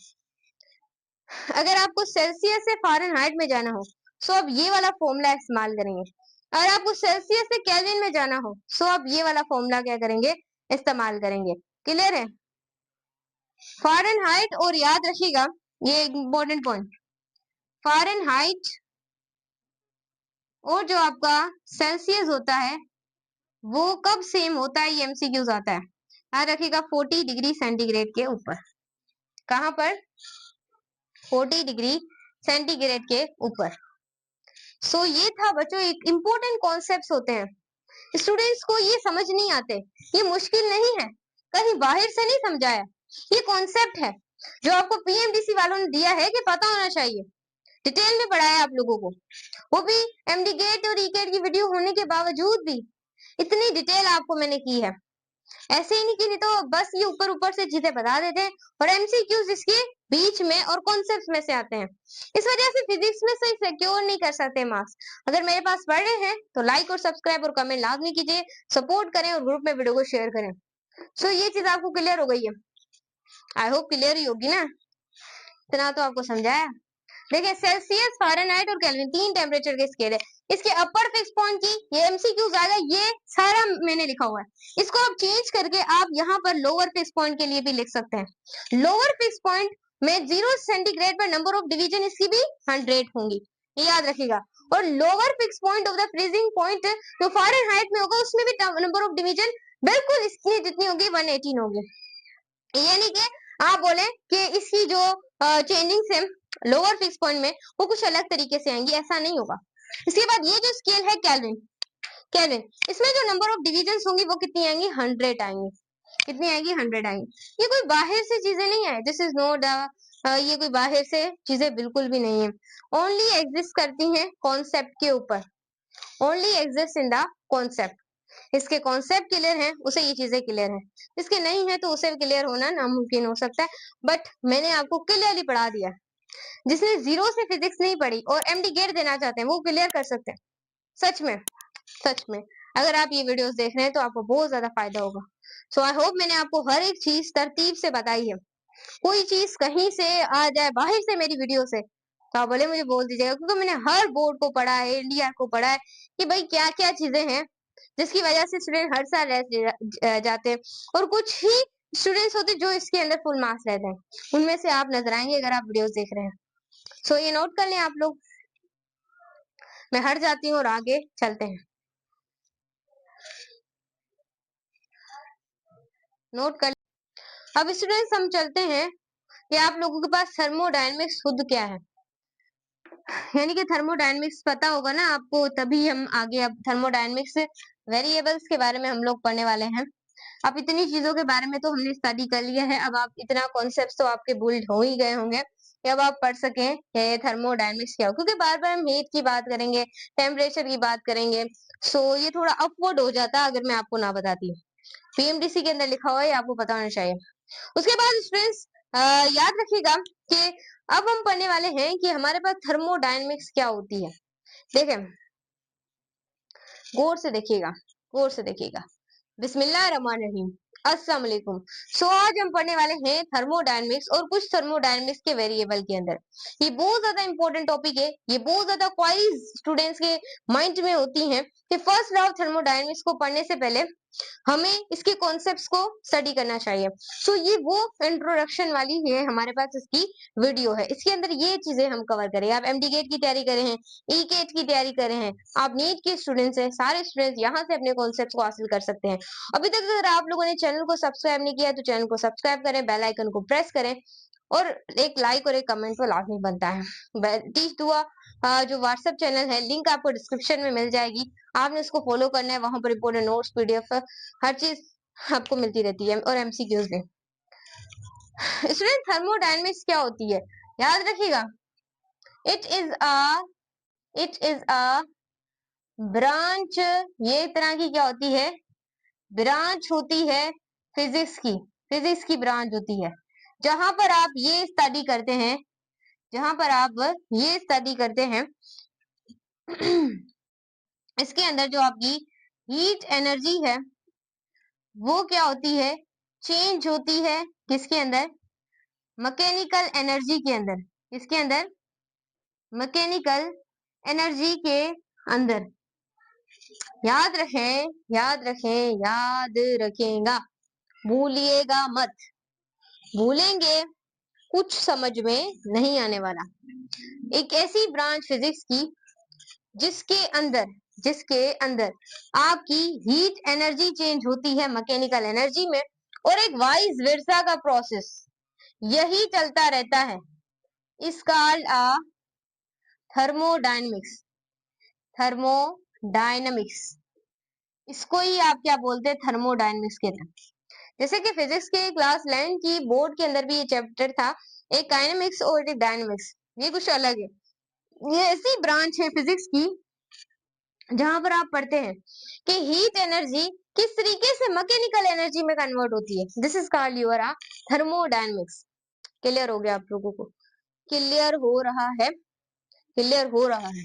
अगर आपको सेल्सियस से फ़ारेनहाइट में जाना हो सो आप ये वाला फॉर्मूला इस्तेमाल करेंगे। अगर आपको सेल्सियस से केल्विन में जाना हो सो आप ये वाला फॉर्मूला क्या करेंगे, इस्तेमाल करेंगे। क्लियर है? फ़ारेनहाइट, और याद रखिएगा ये इंपॉर्टेंट पॉइंट, फ़ारेनहाइट और जो आपका सेल्सियस होता है वो कब सेम होता है, ये एमसीक्यूज आता है। याद रखिएगा 40 डिग्री सेंटीग्रेड के ऊपर। कहां पर? 40 डिग्री सेंटीग्रेड के ऊपर। सो ये था बच्चों, एक इंपॉर्टेंट कॉन्सेप्ट्स होते हैं, स्टूडेंट्स को ये समझ नहीं आते, ये मुश्किल नहीं है, कहीं बाहर से नहीं समझाया, ये कॉन्सेप्ट है जो आपको पीएमडीसी वालों ने दिया है कि पता होना चाहिए। डिटेल में पढ़ाया आप लोगों को, वो भी एमडी गेट और ई गेट की वीडियो होने के बावजूद भी इतनी डिटेल आपको मैंने की है। ऐसे ही नहीं कि नहीं तो बस ये ऊपर ऊपर से चीजें बता देते हैं और एमसीक्यूज इसके बीच में और कॉन्सेप्ट में से आते हैं। इस वजह से फिजिक्स में सही सिक्योर नहीं कर सकते मार्क्स। अगर मेरे पास पढ़ रहे हैं तो लाइक और सब्सक्राइब और कमेंट लाजमी कीजिए, सपोर्ट करें और ग्रुप में वीडियो को शेयर करें। सो ये चीज आपको क्लियर हो गई है, आई होप क्लियर ही होगी ना, इतना तो आपको समझाया। देखिए सेल्सियस, फ़ारेनहाइट और केल्विन 3 टेम्परेचर के स्केल है। इसके अपर फिक्स पॉइंट की ये एमसीक्यूज आएगा, ये सारा मैंने लिखा हुआ है। इसको आप चेंज करके आप यहाँ पर लोअर फिक्स पॉइंट के लिए भी लिख सकते हैं। लोअर फिक्स पॉइंट में 0 सेंटीग्रेड पर नंबर ऑफ डिवीजन इसकी भी 100 होंगी, ये याद रखिएगा। और lower fix point of the freezing point जो फ़ारेनहाइट में होगा उसमें भी नंबर ऑफ डिवीजन बिल्कुल इसकी जितनी होगी 118 होगी। यानी कि आप बोले कि इसकी जो चेंजिंग है लोअर फिक्स पॉइंट में वो कुछ अलग तरीके से आएंगी, ऐसा नहीं होगा। इसके बाद ये जो स्केल है केल्विन, केल्विन इसमें जो नंबर ऑफ डिविजन होंगी वो कितनी आएंगी, 100 आएंगी। कितनी आएंगी, 100 आएंगी। ये कोई बाहर से चीजें नहीं है, दिस इज नो ये कोई बाहर से चीजें बिल्कुल भी नहीं है, ओनली एग्जिस्ट करती हैं कॉन्सेप्ट के ऊपर, only exist in the concept. इसके कॉन्सेप्ट क्लियर है उसे ये चीजें क्लियर है, इसके नहीं है तो उसे क्लियर होना नामुमकिन हो सकता है। बट मैंने आपको क्लियरली पढ़ा दिया, जिसने जीरो से फिजिक्स नहीं पढ़ी और एमडी गेट देना चाहते हैं वो क्लियर कर सकते हैं। सच में, सच में अगर आप ये वीडियोस देख रहे हैं तो आपको बहुत ज्यादा फायदा होगा। सो आई होप मैंने आपको हर एक चीज तरतीब से बताई है। कोई चीज कहीं से आ जाए बाहर से मेरी वीडियो से तो आप बोले मुझे बोल दीजिएगा, क्योंकि मैंने हर बोर्ड को पढ़ा है, इंडिया को पढ़ा है कि भाई क्या क्या चीजें हैं जिसकी वजह से स्टूडेंट हर साल रह जाते हैं, और कुछ ही स्टूडेंट्स होते जो इसके अंदर फुल मार्क्स लेते हैं। उनमें से आप नजर आएंगे अगर आप वीडियोस देख रहे हैं। सो ये नोट कर लें आप लोग। मैं हट जाती हूँ और आगे चलते हैं। नोट कर, अब स्टूडेंट्स हम चलते हैं कि आप लोगों के पास थर्मोडायनेमिक्स खुद क्या है, यानी कि थर्मोडायनेमिक्स पता होगा ना आपको, तभी हम आगे अब थर्मोडायनेमिक्स वेरिएबल्स के बारे में हम लोग पढ़ने वाले हैं। अब इतनी चीजों के बारे में तो हमने स्टडी कर लिया है, अब आप इतना कॉन्सेप्ट तो आपके बुल्ड हो ही गए होंगे कि अब आप पढ़ सकें कि ये थर्मोडायनेमिक्स क्या हो, क्योंकि बार बार हम हीट की बात करेंगे, टेम्परेचर की बात करेंगे, सो ये थोड़ा अपवर्ड हो जाता अगर मैं आपको ना बताती। पीएमडीसी के अंदर लिखा हुआ है, आपको पता होना चाहिए। उसके बाद स्टूडेंट्स याद रखिएगा कि अब हम पढ़ने वाले हैं कि हमारे पास थर्मोडायनेमिक्स क्या होती है। देखें, गौर से देखिएगा, गौर से देखिएगा। बिस्मिल्लाहिर्रहमानिर्रहीम, अस्सलाम वालेकुम। सो आज हम पढ़ने वाले हैं थर्मोडायनेमिक्स और कुछ थर्मोडायनेमिक्स के वेरिएबल के अंदर। ये बहुत ज्यादा इंपॉर्टेंट टॉपिक है, ये बहुत ज्यादा क्वारीज स्टूडेंट्स के माइंड में होती हैं कि फर्स्ट लॉ ऑफ थर्मोडायनेमिक्स को पढ़ने से पहले हमें इसके कॉन्सेप्ट्स को स्टडी करना चाहिए। सो ये वो इंट्रोडक्शन वाली है हमारे पास इसकी वीडियो है, इसके अंदर ये चीजें हम कवर करें। आप एमडी गेट की तैयारी करे हैं, ई गेट की तैयारी करे हैं, आप नीट के स्टूडेंट्स हैं, सारे स्टूडेंट्स यहाँ से अपने कॉन्सेप्ट्स को हासिल कर सकते हैं। अभी तक अगर आप लोगों ने चैनल को सब्सक्राइब नहीं किया तो चैनल को सब्सक्राइब करें, बेल आइकन को प्रेस करें और एक लाइक और एक कमेंट तो लाजमी बनता है। टीच दुआ जो व्हाट्सएप चैनल है, लिंक आपको डिस्क्रिप्शन में मिल जाएगी, आपने उसको फॉलो करना है। वहां पर इंपोर्टेंट नोट्स, पीडीएफ, हर चीज आपको मिलती रहती है और एमसीक्यूज भी। स्टूडेंट थर्मोडायनेमिक्स क्या होती है, याद रखिएगा, इट इज अ ब्रांच, ये तरह की क्या होती है, ब्रांच होती है फिजिक्स की, फिजिक्स की ब्रांच होती है जहां पर आप ये स्टडी करते हैं, जहां पर आप ये स्टडी करते हैं इसके अंदर जो आपकी हीट एनर्जी है वो क्या होती है, चेंज होती है किसके अंदर, मैकेनिकल एनर्जी के अंदर, इसके अंदर मैकेनिकल एनर्जी के अंदर। याद रखें, याद रखें, याद रखेगा, भूलिएगा मत, भूलेंगे कुछ समझ में नहीं आने वाला। एक ऐसी ब्रांच फिजिक्स की जिसके अंदर आपकी हीट एनर्जी चेंज होती है मैकेनिकल एनर्जी में, और एक वाइस वर्सा का प्रोसेस यही चलता रहता है, इसका थर्मोडायनेमिक्स, थर्मोडायनेमिक्स, इसको ही आप क्या बोलते हैं, थर्मोडायनेमिक्स के अंदर। जैसे कि फिजिक्स के क्लास 11 की बोर्ड के अंदर भी ये चैप्टर था, एक काइनेमिक्स और एक डायनेमिक्स, ये कुछ अलग है। ये ऐसी ब्रांच है फिजिक्स की जहां पर आप पढ़ते हैं कि हीट एनर्जी किस तरीके से मैकेनिकल एनर्जी में कन्वर्ट होती है। This is called your thermodynamics. Clear हो गया आप लोगों को? क्लियर हो रहा है? क्लियर हो रहा है।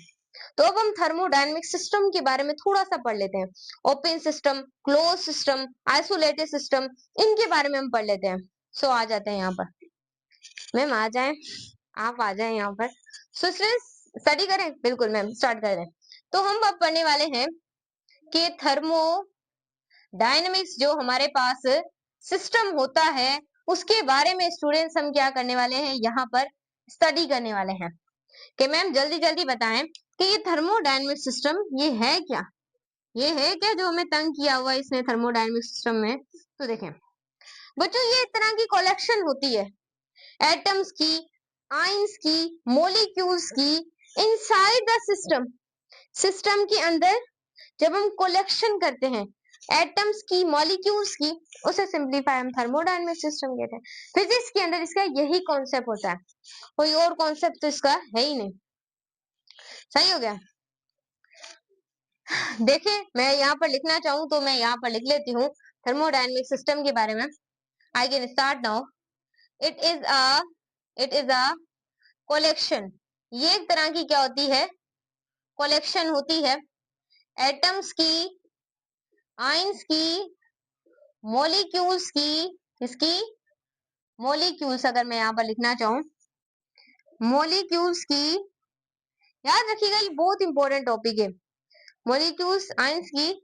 तो अब हम थर्मोडायनेमिक सिस्टम के बारे में थोड़ा सा पढ़ लेते हैं। Open system, close system, isolated system, इनके बारे में हम पढ़ लेते हैं। सो आ जाते हैं यहाँ पर। मैम आ जाए, आप आ जाए यहाँ पर। सो स्टडी करें? बिल्कुल मैम, स्टार्ट कर दें। तो हम अब पढ़ने वाले हैं कि थर्मोडायनेमिक्स जो हमारे पास सिस्टम होता है उसके बारे में स्टूडेंट्स हम क्या करने वाले हैं, यहाँ पर स्टडी करने वाले हैं। कि मैम जल्दी जल्दी बताएं कि ये थर्मोडायनेमिक सिस्टम ये है क्या? ये है क्या जो हमें तंग किया हुआ है इसने थर्मोडायनेमिक सिस्टम में? तो देखें बच्चों, ये एक तरह की कलेक्शन होती है एटम्स की, आयंस की, मॉलिक्यूल्स की इनसाइड द सिस्टम। सिस्टम के अंदर जब हम कलेक्शन करते हैं एटम्स की, मॉलिक्यूल्स की, उसे सिंपलीफाई हम थर्मोडायनेमिक सिस्टम कहते हैं। फिजिक्स के अंदर इसका यही कॉन्सेप्ट होता है, कोई और कॉन्सेप्ट तो इसका है ही नहीं। सही हो गया? देखिए मैं यहाँ पर लिखना चाहूँ तो मैं यहाँ पर लिख लेती हूँ थर्मोडायनेमिक सिस्टम के बारे में। I can start now. It is a collection. ये एक तरह की क्या होती है? कलेक्शन होती है एटम्स की, आयंस की, मॉलिक्यूल्स की। किसकी? मॉलिक्यूल्स। अगर मैं यहाँ पर लिखना चाहूँ मॉलिक्यूल्स की, याद रखिएगा ये बहुत इंपॉर्टेंट टॉपिक है। मॉलिक्यूल्स, आयंस की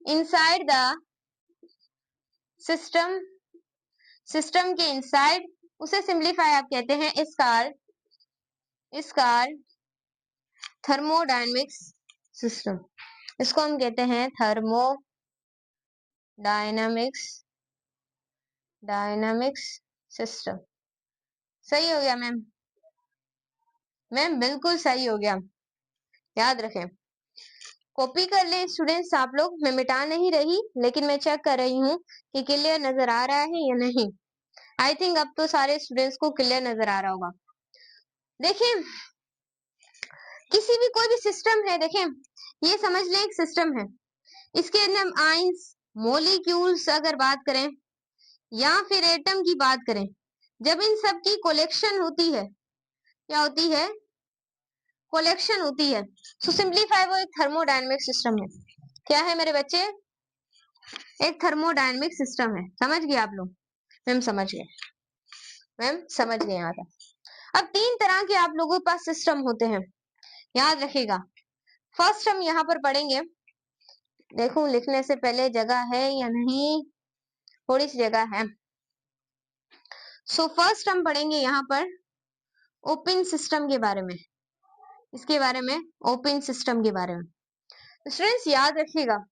इनसाइड द सिस्टम। सिस्टम के इनसाइड, उसे सिंपलीफाई आप कहते हैं इसका थर्मोडायनेमिक्स सिस्टम। इसको हम कहते हैं डायनामिक्स सिस्टम। सही हो गया मैम? मैम बिल्कुल सही हो गया। याद रखें, कॉपी कर लें स्टूडेंट्स आप लोग। मैं मिटा नहीं रही, लेकिन मैं चेक कर रही हूँ कि क्लियर नजर आ रहा है या नहीं। आई थिंक अब तो सारे स्टूडेंट्स को क्लियर नजर आ रहा होगा। देखिए किसी भी कोई भी सिस्टम है, देखें ये समझ लें एक सिस्टम है। इसके अंदर हम आयंस, मॉलिक्यूल्स अगर बात करें या फिर एटम की बात करें, जब इन सब की कलेक्शन होती है, क्या होती है? कलेक्शन होती है। सो सिंपलीफाई वो एक थर्मोडायनेमिक सिस्टम है। क्या है मेरे बच्चे? एक थर्मोडायनेमिक सिस्टम है। समझ गए आप लोग? मैम समझ गए, मैम समझ गए यहाँ तक। अब तीन तरह के आप लोगों के पास सिस्टम होते हैं, याद रखिएगा। फर्स्ट हम यहाँ पर पढ़ेंगे, देखूं लिखने से पहले जगह है या नहीं, थोड़ी सी जगह है। सो फर्स्ट हम पढ़ेंगे यहाँ पर ओपन सिस्टम के बारे में। इसके बारे में, ओपन सिस्टम के बारे में स्टूडेंट्स याद रखिएगा।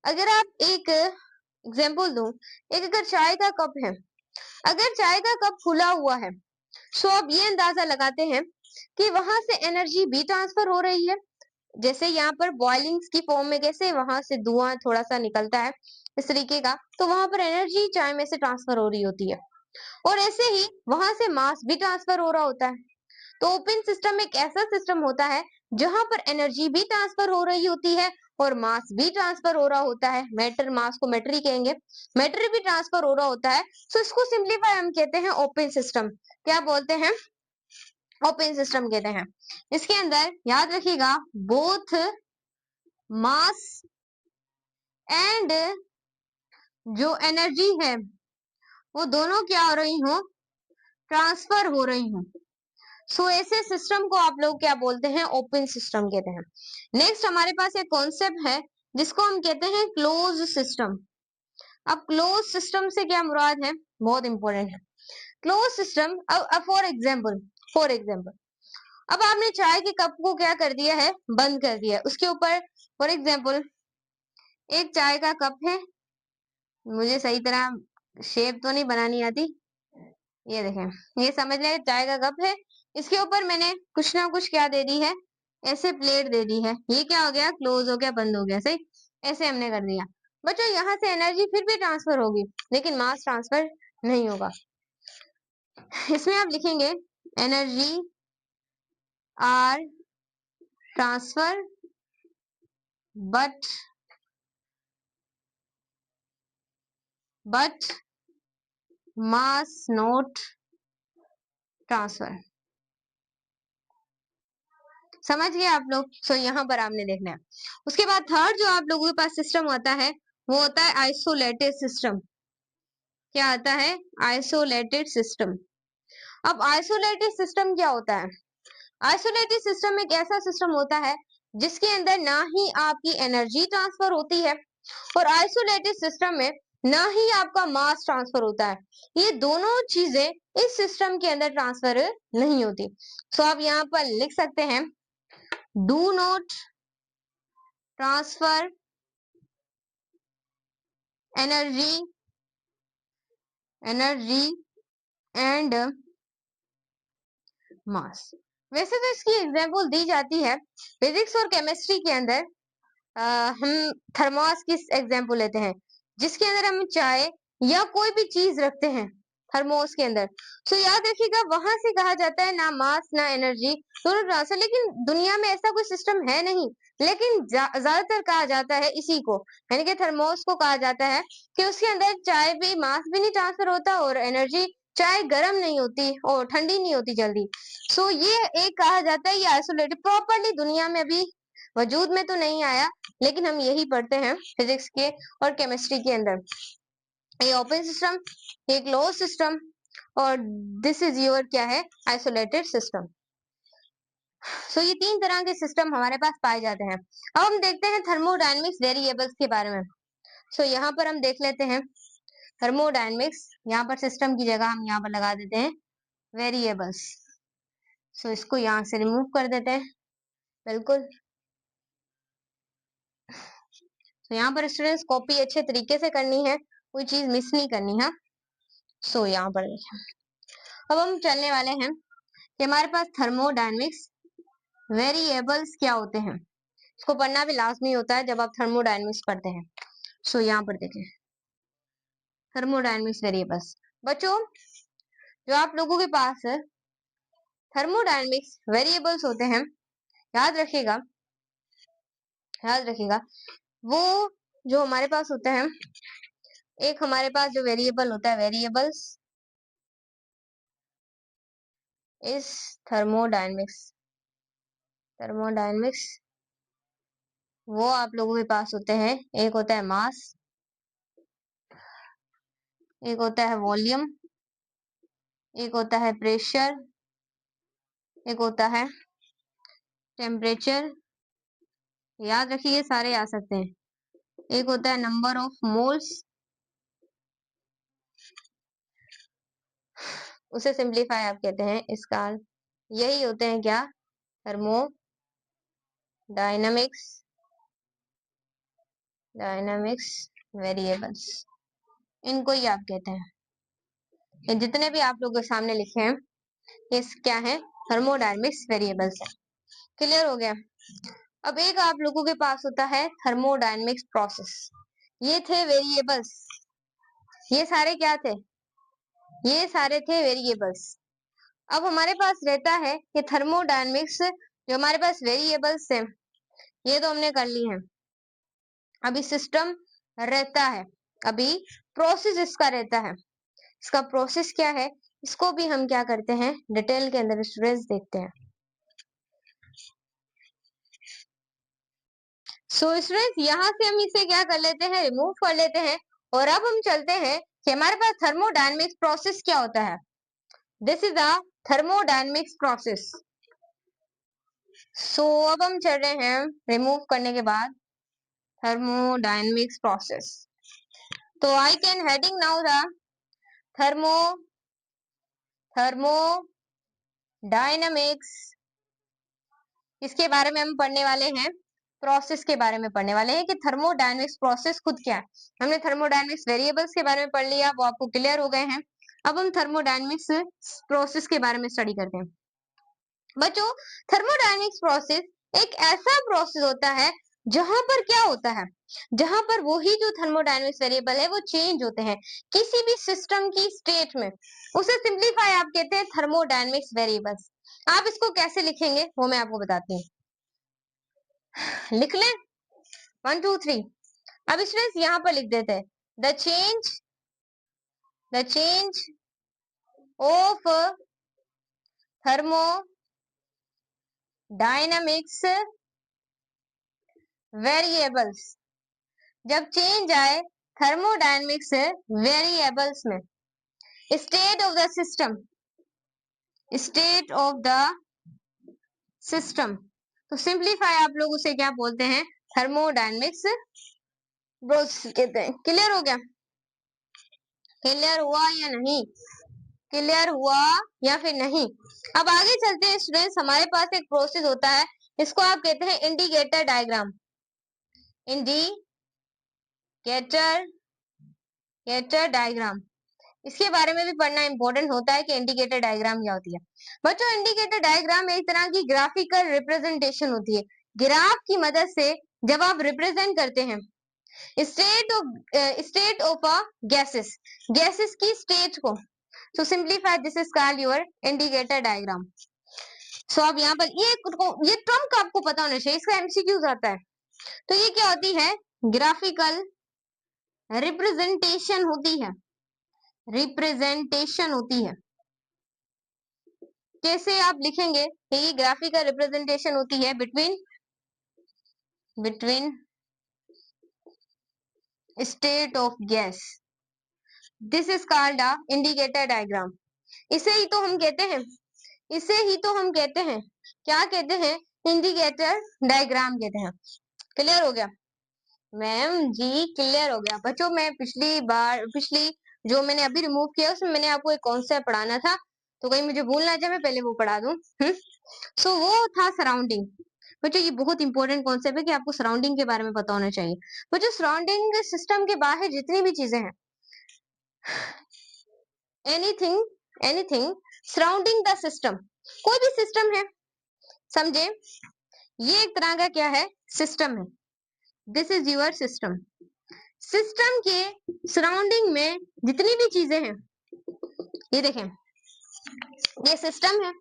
अगर आप एक एग्जांपल दूं, एक अगर चाय का कप है, अगर चाय का कप खुला हुआ है, सो आप ये अंदाजा लगाते हैं कि वहां से एनर्जी भी ट्रांसफर हो रही है। जैसे यहाँ पर बॉइलिंग की फॉर्म में कैसे वहां से धुआं थोड़ा सा निकलता है इस तरीके का, तो वहां पर एनर्जी चाय में से ट्रांसफर हो रही होती है। और ऐसे ही वहां से मास भी ट्रांसफर हो रहा होता है। तो ओपन सिस्टम एक ऐसा सिस्टम होता है जहां पर एनर्जी भी ट्रांसफर हो रही होती है और मास भी ट्रांसफर हो रहा होता है। मैटर, मास को मैटर ही कहेंगे, मैटर भी ट्रांसफर हो रहा होता है। सो इसको सिंपलीफाई हम कहते हैं ओपन सिस्टम। क्या बोलते हैं? ओपन सिस्टम कहते हैं। इसके अंदर याद रखिएगा बोथ मास एंड जो एनर्जी है वो दोनों क्या हो रही हो? ट्रांसफर हो रही हो। सो ऐसे सिस्टम को आप लोग क्या बोलते हैं? ओपन सिस्टम कहते हैं। नेक्स्ट हमारे पास एक कॉन्सेप्ट है जिसको हम कहते हैं क्लोज सिस्टम। अब क्लोज सिस्टम से क्या मुराद है? बहुत इंपॉर्टेंट है क्लोज सिस्टम। अब फॉर एग्जाम्पल अब आपने चाय के कप को क्या कर दिया है? बंद कर दिया। उसके ऊपर फॉर एग्जाम्पल एक चाय का कप है, मुझे सही तरह शेप तो नहीं बनानी आती, ये देखें, ये समझ लें चाय का कप है। इसके ऊपर मैंने कुछ ना कुछ क्या दे दी है? ऐसे प्लेट दे दी है। ये क्या हो गया? क्लोज हो गया, बंद हो गया। सही, ऐसे हमने कर दिया। बच्चों यहाँ से एनर्जी फिर भी ट्रांसफर होगी, लेकिन मास ट्रांसफर नहीं होगा। इसमें आप लिखेंगे energy are transfer but mass not transfer। समझ गए आप लोग? सो यहाँ पर आपने देखना है। उसके बाद थर्ड जो आप लोगों के पास सिस्टम होता है वो होता है आइसोलेटेड सिस्टम। क्या आता है? Isolated system. अब आइसोलेटेड सिस्टम क्या होता है? आइसोलेटेड सिस्टम एक ऐसा सिस्टम होता है जिसके अंदर ना ही आपकी एनर्जी ट्रांसफर होती है और आइसोलेटेड सिस्टम में ना ही आपका मास ट्रांसफर होता है। ये दोनों चीजें इस सिस्टम के अंदर ट्रांसफर नहीं होती। सो आप यहाँ पर लिख सकते हैं do not transfer energy and mass. वैसे तो इसकी एग्जांपल दी जाती है फिजिक्स और केमिस्ट्री के अंदर। हम थर्मोस की एग्जांपल लेते हैं जिसके अंदर हम चाय या कोई भी चीज रखते हैं थर्मोस के अंदर। तो याद रखिएगा वहां से कहा जाता है ना मास ना एनर्जी दोनों ट्रांसफर। लेकिन दुनिया में ऐसा कोई सिस्टम है नहीं, लेकिन ज्यादातर कहा जाता है इसी को, यानी कि थर्मोस को कहा जाता है कि उसके अंदर चाय भी मास भी नहीं ट्रांसफर होता और एनर्जी, चाय गर्म नहीं होती और ठंडी नहीं होती जल्दी। सो ये एक कहा जाता है ये आइसोलेटेड प्रॉपरली दुनिया में अभी वजूद में तो नहीं आया, लेकिन हम यही पढ़ते हैं फिजिक्स के और केमिस्ट्री के अंदर। ये ओपन सिस्टम, ये क्लोज सिस्टम और दिस इज योर क्या है? Isolated system. सो ये तीन तरह के सिस्टम हमारे पास पाए जाते हैं। अब हम देखते हैं थर्मोडायनेमिक्स वेरिएबल्स के बारे में। सो यहाँ पर हम देख लेते हैं थर्मोडायनेमिक्स। यहाँ पर सिस्टम की जगह हम यहाँ पर लगा देते हैं वेरिएबल्स। सो इसको यहाँ से रिमूव कर देते हैं बिल्कुल। तो यहाँ पर स्टूडेंट्स कॉपी अच्छे तरीके से करनी है, कोई चीज मिस नहीं करनी है। सो यहाँ पर देखें, अब हम चलने वाले हैं कि हमारे पास थर्मोडायनेमिक्स वेरिएबल्स क्या होते हैं। इसको पढ़ना भी लाजमी होता है जब आप थर्मोडायनेमिक्स पढ़ते हैं। सो यहाँ पर देखें थर्मोडायनेमिक्स वेरिएबल्स। बच्चों जो आप लोगों के पास थर्मोडायनेमिक्स वेरिएबल्स होते हैं, याद रखिएगा वो जो हमारे पास होते हैं, एक हमारे पास जो वेरिएबल होता है वेरिएबल्स इस थर्मोडायनेमिक्स वो आप लोगों के पास होते हैं। एक होता है मास, एक होता है वॉल्यूम, एक होता है प्रेशर, एक होता है टेम्परेचर। याद रखिए ये सारे आ सकते हैं। एक होता है नंबर ऑफ मोल्स, उसे सिंप्लीफाई आप कहते हैं इसका। यही होते हैं क्या? डायनामिक्स वेरिएबल्स, इनको ही आप कहते हैं। ये जितने भी आप लोगों के सामने लिखे हैं ये क्या है? थर्मोडायनेमिक्स वेरिएबल्स है। क्लियर हो गया? अब एक आप लोगों के पास होता है थर्मोडायनेमिक्स प्रोसेस। ये थे वेरिएबल्स, ये सारे क्या थे? ये सारे थे वेरिएबल्स। अब हमारे पास रहता है कि थर्मोडायनेमिक्स जो हमारे पास वेरिएबल्स है ये तो हमने कर ली है। अभी सिस्टम रहता है, अभी प्रोसेस इसका रहता है। इसका प्रोसेस क्या है इसको भी हम क्या करते हैं डिटेल के अंदर स्टूडेंट्स देखते हैं। सो स्टूडेंट्स यहाँ से हम इसे क्या कर लेते हैं? रिमूव कर लेते हैं। और अब हम चलते हैं कि हमारे पास थर्मोडायनेमिक्स प्रोसेस क्या होता है। This is a thermodynamics process. So अब हम चल रहे हैं रिमूव करने के बाद thermodynamics process। तो I can heading now the thermodynamics। इसके बारे में हम पढ़ने वाले हैं, प्रोसेस के बारे में पढ़ने वाले हैं कि थर्मोडायनेमिक्स प्रोसेस खुद क्या है। हमने थर्मोडायनेमिक्स वेरिएबल्स के बारे में पढ़ लिया, वो आपको क्लियर हो गए हैं। अब हम थर्मोडायनेमिक्स प्रोसेस के बारे में स्टडी करते हैं। बच्चों थर्मोडायनेमिक्स प्रोसेस एक ऐसा प्रोसेस होता है जहां पर क्या होता है, जहां पर वही जो थर्मोडायनेमिक्स वेरिएबल है वो चेंज होते हैं किसी भी सिस्टम की स्टेट में। उसे सिंप्लीफाई आप कहते हैं थर्मोडायनेमिक्स वेरिएबल्स। आप इसको कैसे लिखेंगे वो मैं आपको बताती हूँ। लिख लें? 1 2 3। अब स्टूडेंट्स यहाँ पर लिख देते हैं the change of thermodynamics variables. जब चेंज आए थर्मोडायनामिक्स वेरिएबल्स में, स्टेट ऑफ द सिस्टम, तो सिंप्लीफाई आप लोग उसे क्या बोलते हैं, थर्मोडायनामिक्स प्रोसेस कहते हैं। क्लियर हो गया? क्लियर हुआ या नहीं? क्लियर हुआ या फिर नहीं? अब आगे चलते हैं स्टूडेंट्स, हमारे पास एक प्रोसेस होता है, इसको आप कहते हैं इंडिकेटर डायग्राम। इंडिकेटर डायग्राम, इसके बारे में भी पढ़ना इंपॉर्टेंट होता है कि इंडिकेटर डायग्राम क्या होती है। बच्चों इंडिकेटर डायग्राम एक तरह की ग्राफिकल रिप्रेजेंटेशन होती है। ग्राफ की मदद से जब आप रिप्रेजेंट करते हैं स्टेट ऑफ अ गैसेस की स्टेट को, तो simplify this is called your indicator diagram. So अब यहाँ पर ये टर्म का आपको पता होना चाहिए, इसका एमसीक्यूज आता है। तो ये क्या होती है, ग्राफिकल रिप्रेजेंटेशन होती है, रिप्रेजेंटेशन होती है। कैसे आप लिखेंगे, ये ग्राफिकल रिप्रेजेंटेशन होती है between state of gas, this is called a indicator diagram. इसे ही तो हम कहते हैं, इसे ही तो हम कहते हैं, क्या कहते हैं, इंडिकेटर डायग्राम कहते हैं। क्लियर हो गया मैम जी? क्लियर हो गया बच्चों? मैं पिछली जो मैंने अभी रिमूव किया उसमें मैंने आपको एक कॉन्सेप्ट पढ़ाना था, तो कहीं मुझे भूल ना जाए, मैं पहले वो पढ़ा दूं। सो वो था सराउंडिंग। बच्चों ये बहुत इंपॉर्टेंट कॉन्सेप्ट है कि आपको सराउंडिंग के बारे में पता होना चाहिए। बच्चों सराउंडिंग सिस्टम के बाहर जितनी भी चीजें हैं, एनीथिंग सराउंडिंग द सिस्टम, कोई भी सिस्टम है, समझे, ये एक तरह का क्या है, सिस्टम है। This is your system. System के सराउंडिंग में जितनी भी चीजें हैं, ये देखें, ये सिस्टम है।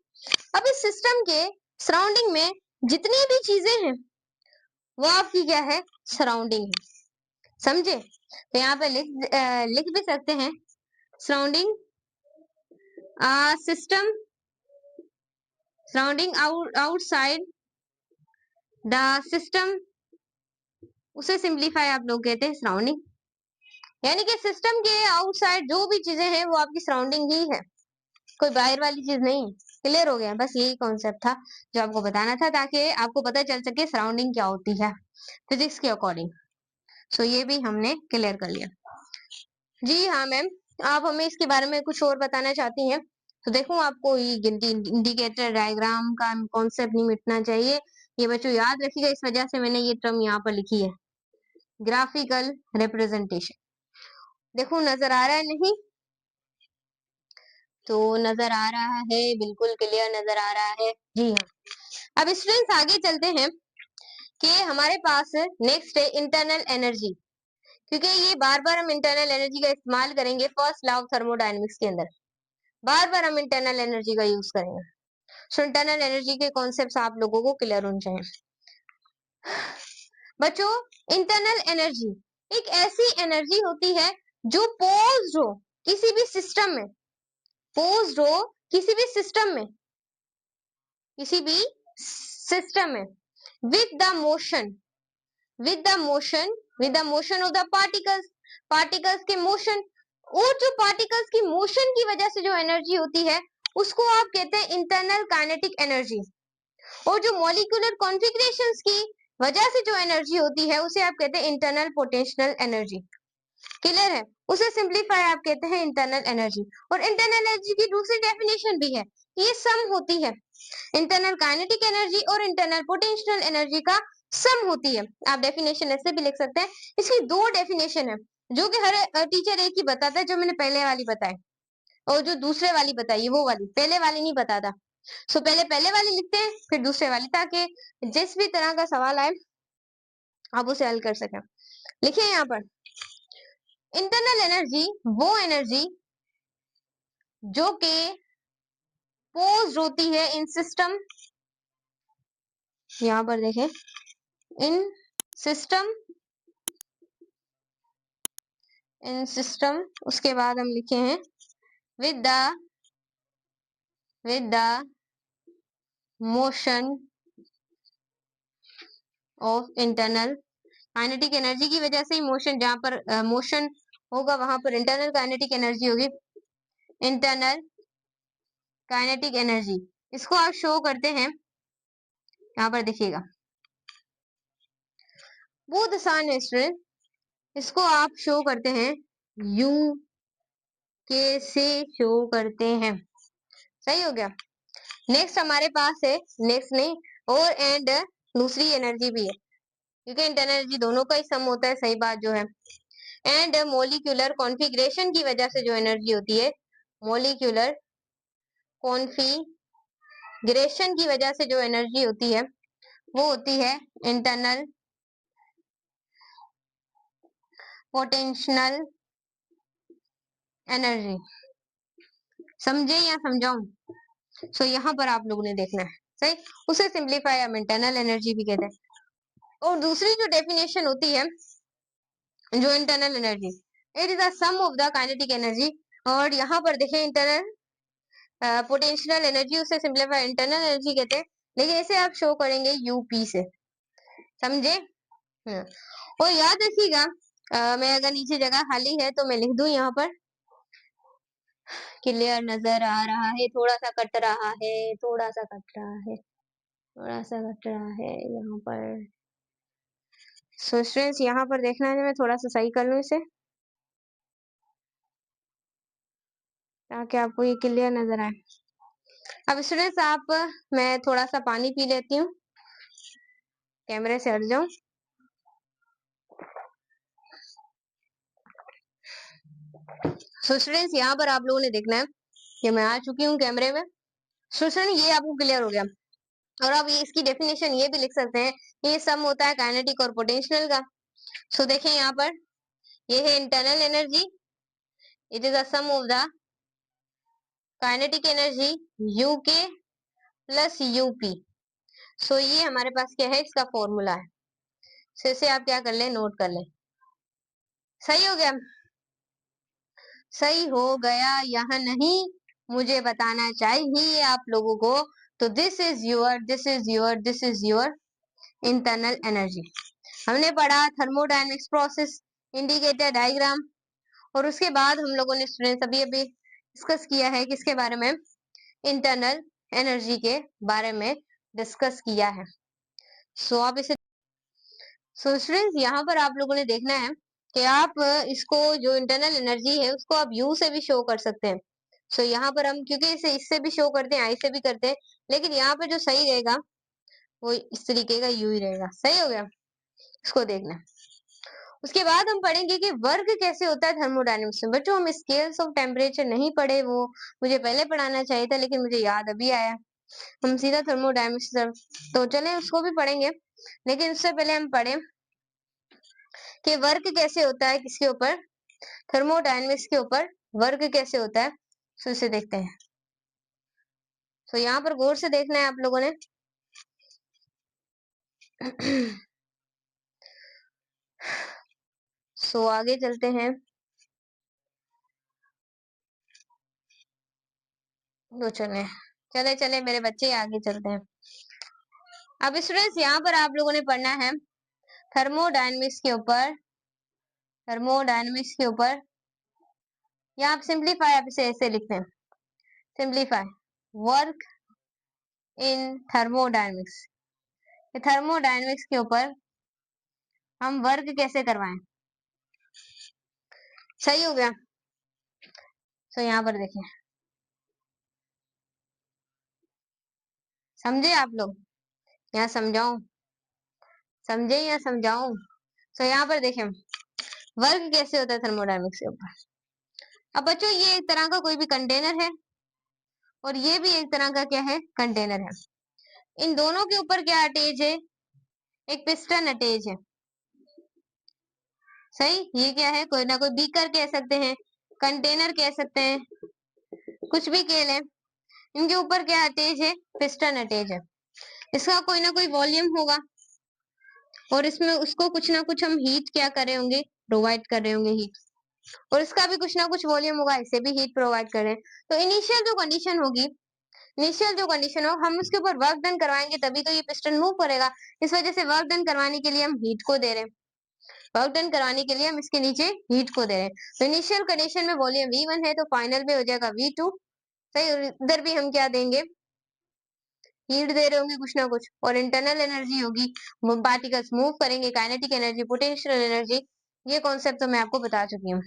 अब इस सिस्टम के सराउंडिंग में जितनी भी चीजें हैं वो आपकी क्या है, सराउंडिंग है। समझे? तो यहाँ पे लिख भी सकते हैं surrounding system, surrounding outside the system, उसे सिंप्लीफाई आप लोग कहते हैं सराउंडिंग। यानी कि सिस्टम के आउटसाइड जो भी चीजें हैं वो आपकी सराउंडिंग ही है, कोई बाहर वाली चीज नहीं। क्लियर हो गया? बस यही कॉन्सेप्ट था जो आपको बताना था, ताकि आपको पता चल सके सराउंडिंग क्या होती है फिजिक्स के अकॉर्डिंग। सो ये भी हमने क्लियर कर लिया। जी हाँ मैम, आप हमें इसके बारे में कुछ और बताना चाहती हैं? तो देखो आपको ये इंडिकेटर डायग्राम का कॉन्सेप्ट नहीं मिटना चाहिए, ये बच्चों याद रखिएगा, इस वजह से मैंने ये टर्म यहाँ पर लिखी है, ग्राफिकल रिप्रेजेंटेशन। देखो नजर आ रहा है नहीं? तो नजर आ रहा है, बिल्कुल क्लियर नजर आ रहा है। जी हाँ। अब स्टूडेंट्स आगे चलते हैं कि हमारे पास नेक्स्ट है इंटरनल एनर्जी, क्योंकि ये बार बार हम इंटरनल एनर्जी का इस्तेमाल करेंगे फर्स्ट लॉ ऑफ थर्मोडायनेमिक्स के अंदर, बार बार हम इंटरनल एनर्जी का यूज करेंगे। सो इंटरनल एनर्जी के कॉन्सेप्ट्स आप लोगों को क्लियर होने चाहिए। बच्चों इंटरनल एनर्जी एक ऐसी एनर्जी होती है जो पोज्ड हो किसी भी सिस्टम में, पोज्ड हो किसी भी सिस्टम में, किसी भी सिस्टम में, with the motion with the motion with the motion of the particles के मोशन, और जो पार्टिकल्स की मोशन की वजह से जो एनर्जी होती है उसको आप कहते हैं इंटरनल काइनेटिक एनर्जी। और जो मॉलिक्यूलर कॉन्फ़िगरेशंस की वजह से जो एनर्जी होती है उसे आप कहते हैं इंटरनल पोटेंशियल एनर्जी। क्लियर है? उसे सिंप्लीफाई आप कहते हैं इंटरनल एनर्जी। और इंटरनल एनर्जी की दूसरी डेफिनेशन भी है, ये सम होती है, इंटरनल काइनेटिक एनर्जी और इंटरनल पोटेंशियल एनर्जी का सम होती है। आप डेफिनेशन ऐसे भी लिख सकते हैं। इसकी दो डेफिनेशन है जो कि हर टीचर एक ही बताता है, जो मैंने पहले वाली बताई और जो दूसरे वाली बताई वो वाली, पहले वाली नहीं बताता। सो पहले वाली लिखते हैं फिर दूसरे वाली, ताकि जिस भी तरह का सवाल आए आप उसे हल कर सकें। लिखिए यहाँ पर इंटरनल एनर्जी वो एनर्जी जो कि पोज्ड होती है इन सिस्टम, यहाँ पर देखें इन सिस्टम इन सिस्टम, उसके बाद हम लिखे हैं with the motion of internal kinetic energy की वजह से ही मोशन, जहां पर मोशन होगा वहां पर इंटरनल काइनेटिक एनर्जी होगी, इंटरनल काइनेटिक एनर्जी। इसको आप शो करते हैं, यहाँ पर देखिएगा, बहुत आसान है स्टूडेंट। इसको आप शो करते हैं यू के से शो करते हैं। सही हो गया। नेक्स्ट हमारे पास है, नेक्स्ट नहीं और एंड दूसरी एनर्जी भी है, क्योंकि इंटरनल एनर्जी दोनों का ही सम होता है, सही बात जो है। एंड मोलिक्यूलर कॉन्फ़िगरेशन की वजह से जो एनर्जी होती है, मोलिक्यूलर कॉन्फ़िगरेशन की वजह से जो एनर्जी होती है वो होती है इंटरनल पोटेंशियल एनर्जी। समझे या समझाऊं? सो यहाँ पर आप लोगों ने देखना है, सही। उसे सिंप्लीफाई हम इंटरनल एनर्जी भी कहते हैं। और दूसरी जो डेफिनेशन होती है जो internal energy, it is the sum of the kinetic energy. और यहाँ पर देखें इंटरनल पोटेंशियल एनर्जी, उसे सिंप्लीफाई इंटरनल एनर्जी कहते हैं, लेकिन इसे आप शो करेंगे यूपी से। समझे? हाँ। और याद रखिएगा, मैं अगर नीचे जगह खाली है तो मैं लिख दूं यहाँ पर, क्लियर नजर आ रहा है, थोड़ा सा कट रहा है, थोड़ा सा कट रहा है, थोड़ा सा कट रहा है यहाँ पर। सो स्टूडेंट्स यहाँ पर देखना है, मैं थोड़ा सा सही कर लूँ इसे ताकि आपको ये क्लियर नजर आए। अब स्टूडेंट्स आप, मैं थोड़ा सा पानी पी लेती हूँ, कैमरे से हट जाऊं। सो स्टूडेंट्स यहाँ पर आप लोगों ने देखना है कि मैं आ चुकी हूँ कैमरे में। सो स्टूडेंट ये आपको क्लियर हो गया। और अब ये इसकी डेफिनेशन ये भी लिख सकते हैं कि ये सम होता है काइनेटिक और पोटेंशियल का। सो देखें यहाँ पर, ये है internal energy, it is the sum of the kinetic energy U K plus U P. So ये हमारे पास क्या है, इसका फॉर्मूला है। सो इसे आप क्या कर लें, नोट कर लें। सही हो गया? सही हो गया या नहीं मुझे बताना चाहिए आप लोगों को। तो this is your, this is your, this is your internal energy. हमने पढ़ा थर्मोडायनेमिक्स प्रोसेस, इंडिकेटर डायग्राम, और उसके बाद हम लोगों ने स्टूडेंट्स अभी अभी डिस्कस किया है किसके बारे में, इंटरनल एनर्जी के बारे में डिस्कस किया है। सो आप इसे, सो स्टूडेंट्स यहाँ पर आप लोगों ने देखना है कि आप इसको, जो इंटरनल एनर्जी है उसको आप यू से भी शो कर सकते हैं। सो यहाँ पर हम, क्योंकि इसे इससे भी शो करते हैं, आई से भी करते हैं, लेकिन यहाँ पे जो सही रहेगा वो इस तरीके का यू ही रहेगा। सही हो गया? इसको देखना। उसके बाद हम पढ़ेंगे कि वर्क कैसे होता है थर्मोडायनेमिक्स में। बच्चों हम स्केल्स ऑफ टेम्परेचर नहीं पढ़े, वो मुझे पहले पढ़ाना चाहिए था, लेकिन मुझे याद अभी आया। हम सीधा थर्मोडायनेमिक्स, तो चले उसको भी पढ़ेंगे, लेकिन उससे पहले हम पढ़े कि वर्क कैसे होता है किसके ऊपर, थर्मोडायनेमिक्स के ऊपर वर्क कैसे होता है। सो इसे देखते हैं। तो यहाँ पर गौर से देखना है आप लोगों ने। सो आगे चलते हैं, तो चले चले चले मेरे बच्चे, आगे चलते हैं। अब स्टूडेंट्स यहाँ पर आप लोगों ने पढ़ना है थर्मोडायनेमिक्स के ऊपर, थर्मोडायनेमिक्स के ऊपर, या आप सिंप्लीफाई, आप इसे ऐसे लिखते हैं, simplify work in thermodynamics. Thermodynamics के ऊपर हम वर्क कैसे करवाएं। सही हो गया? तो यहाँ पर देखें, समझे आप लोग या समझाऊं? समझे या समझाऊं? तो यहाँ पर देखें वर्क कैसे होता है थर्मोडायनेमिक्स के ऊपर। अब बच्चों ये एक तरह का कोई भी कंटेनर है और ये भी एक तरह का क्या है, कंटेनर है। इन दोनों के ऊपर क्या अटैच है, एक पिस्टन अटैच है। सही, ये क्या है, कोई ना कोई बीकर कह सकते हैं, कंटेनर कह सकते हैं, कुछ भी कह लें। इनके ऊपर क्या अटैच है, पिस्टन अटैच है। इसका कोई ना कोई वॉल्यूम होगा और इसमें उसको कुछ ना कुछ हम हीट क्या कर रहे होंगे, प्रोवाइड कर रहे होंगे हीट। और इसका भी कुछ ना कुछ वॉल्यूम होगा, इसे भी हीट प्रोवाइड कर रहे हैं। तो इनिशियल जो कंडीशन होगी, इनिशियल जो कंडीशन हो, हम उसके ऊपर वर्क डन करवाएंगे तभी तो ये पिस्टन मूव करेगा। इस वजह से वर्क डन करवाने के लिए हम हीट को दे रहे हैं, वर्क डन कराने के लिए हम इसके नीचे हीट को दे रहे हैं। तो इनिशियल कंडीशन में वॉल्यूम V1 है, तो फाइनल में हो जाएगा V2। सही, और इधर भी हम क्या देंगे, हीट दे रहे होंगे कुछ ना कुछ, और इंटरनल एनर्जी होगी, पार्टिकल्स मूव करेंगे, काइनेटिक एनर्जी, पोटेंशियल एनर्जी, ये कॉन्सेप्ट तो मैं आपको बता चुकी हूँ।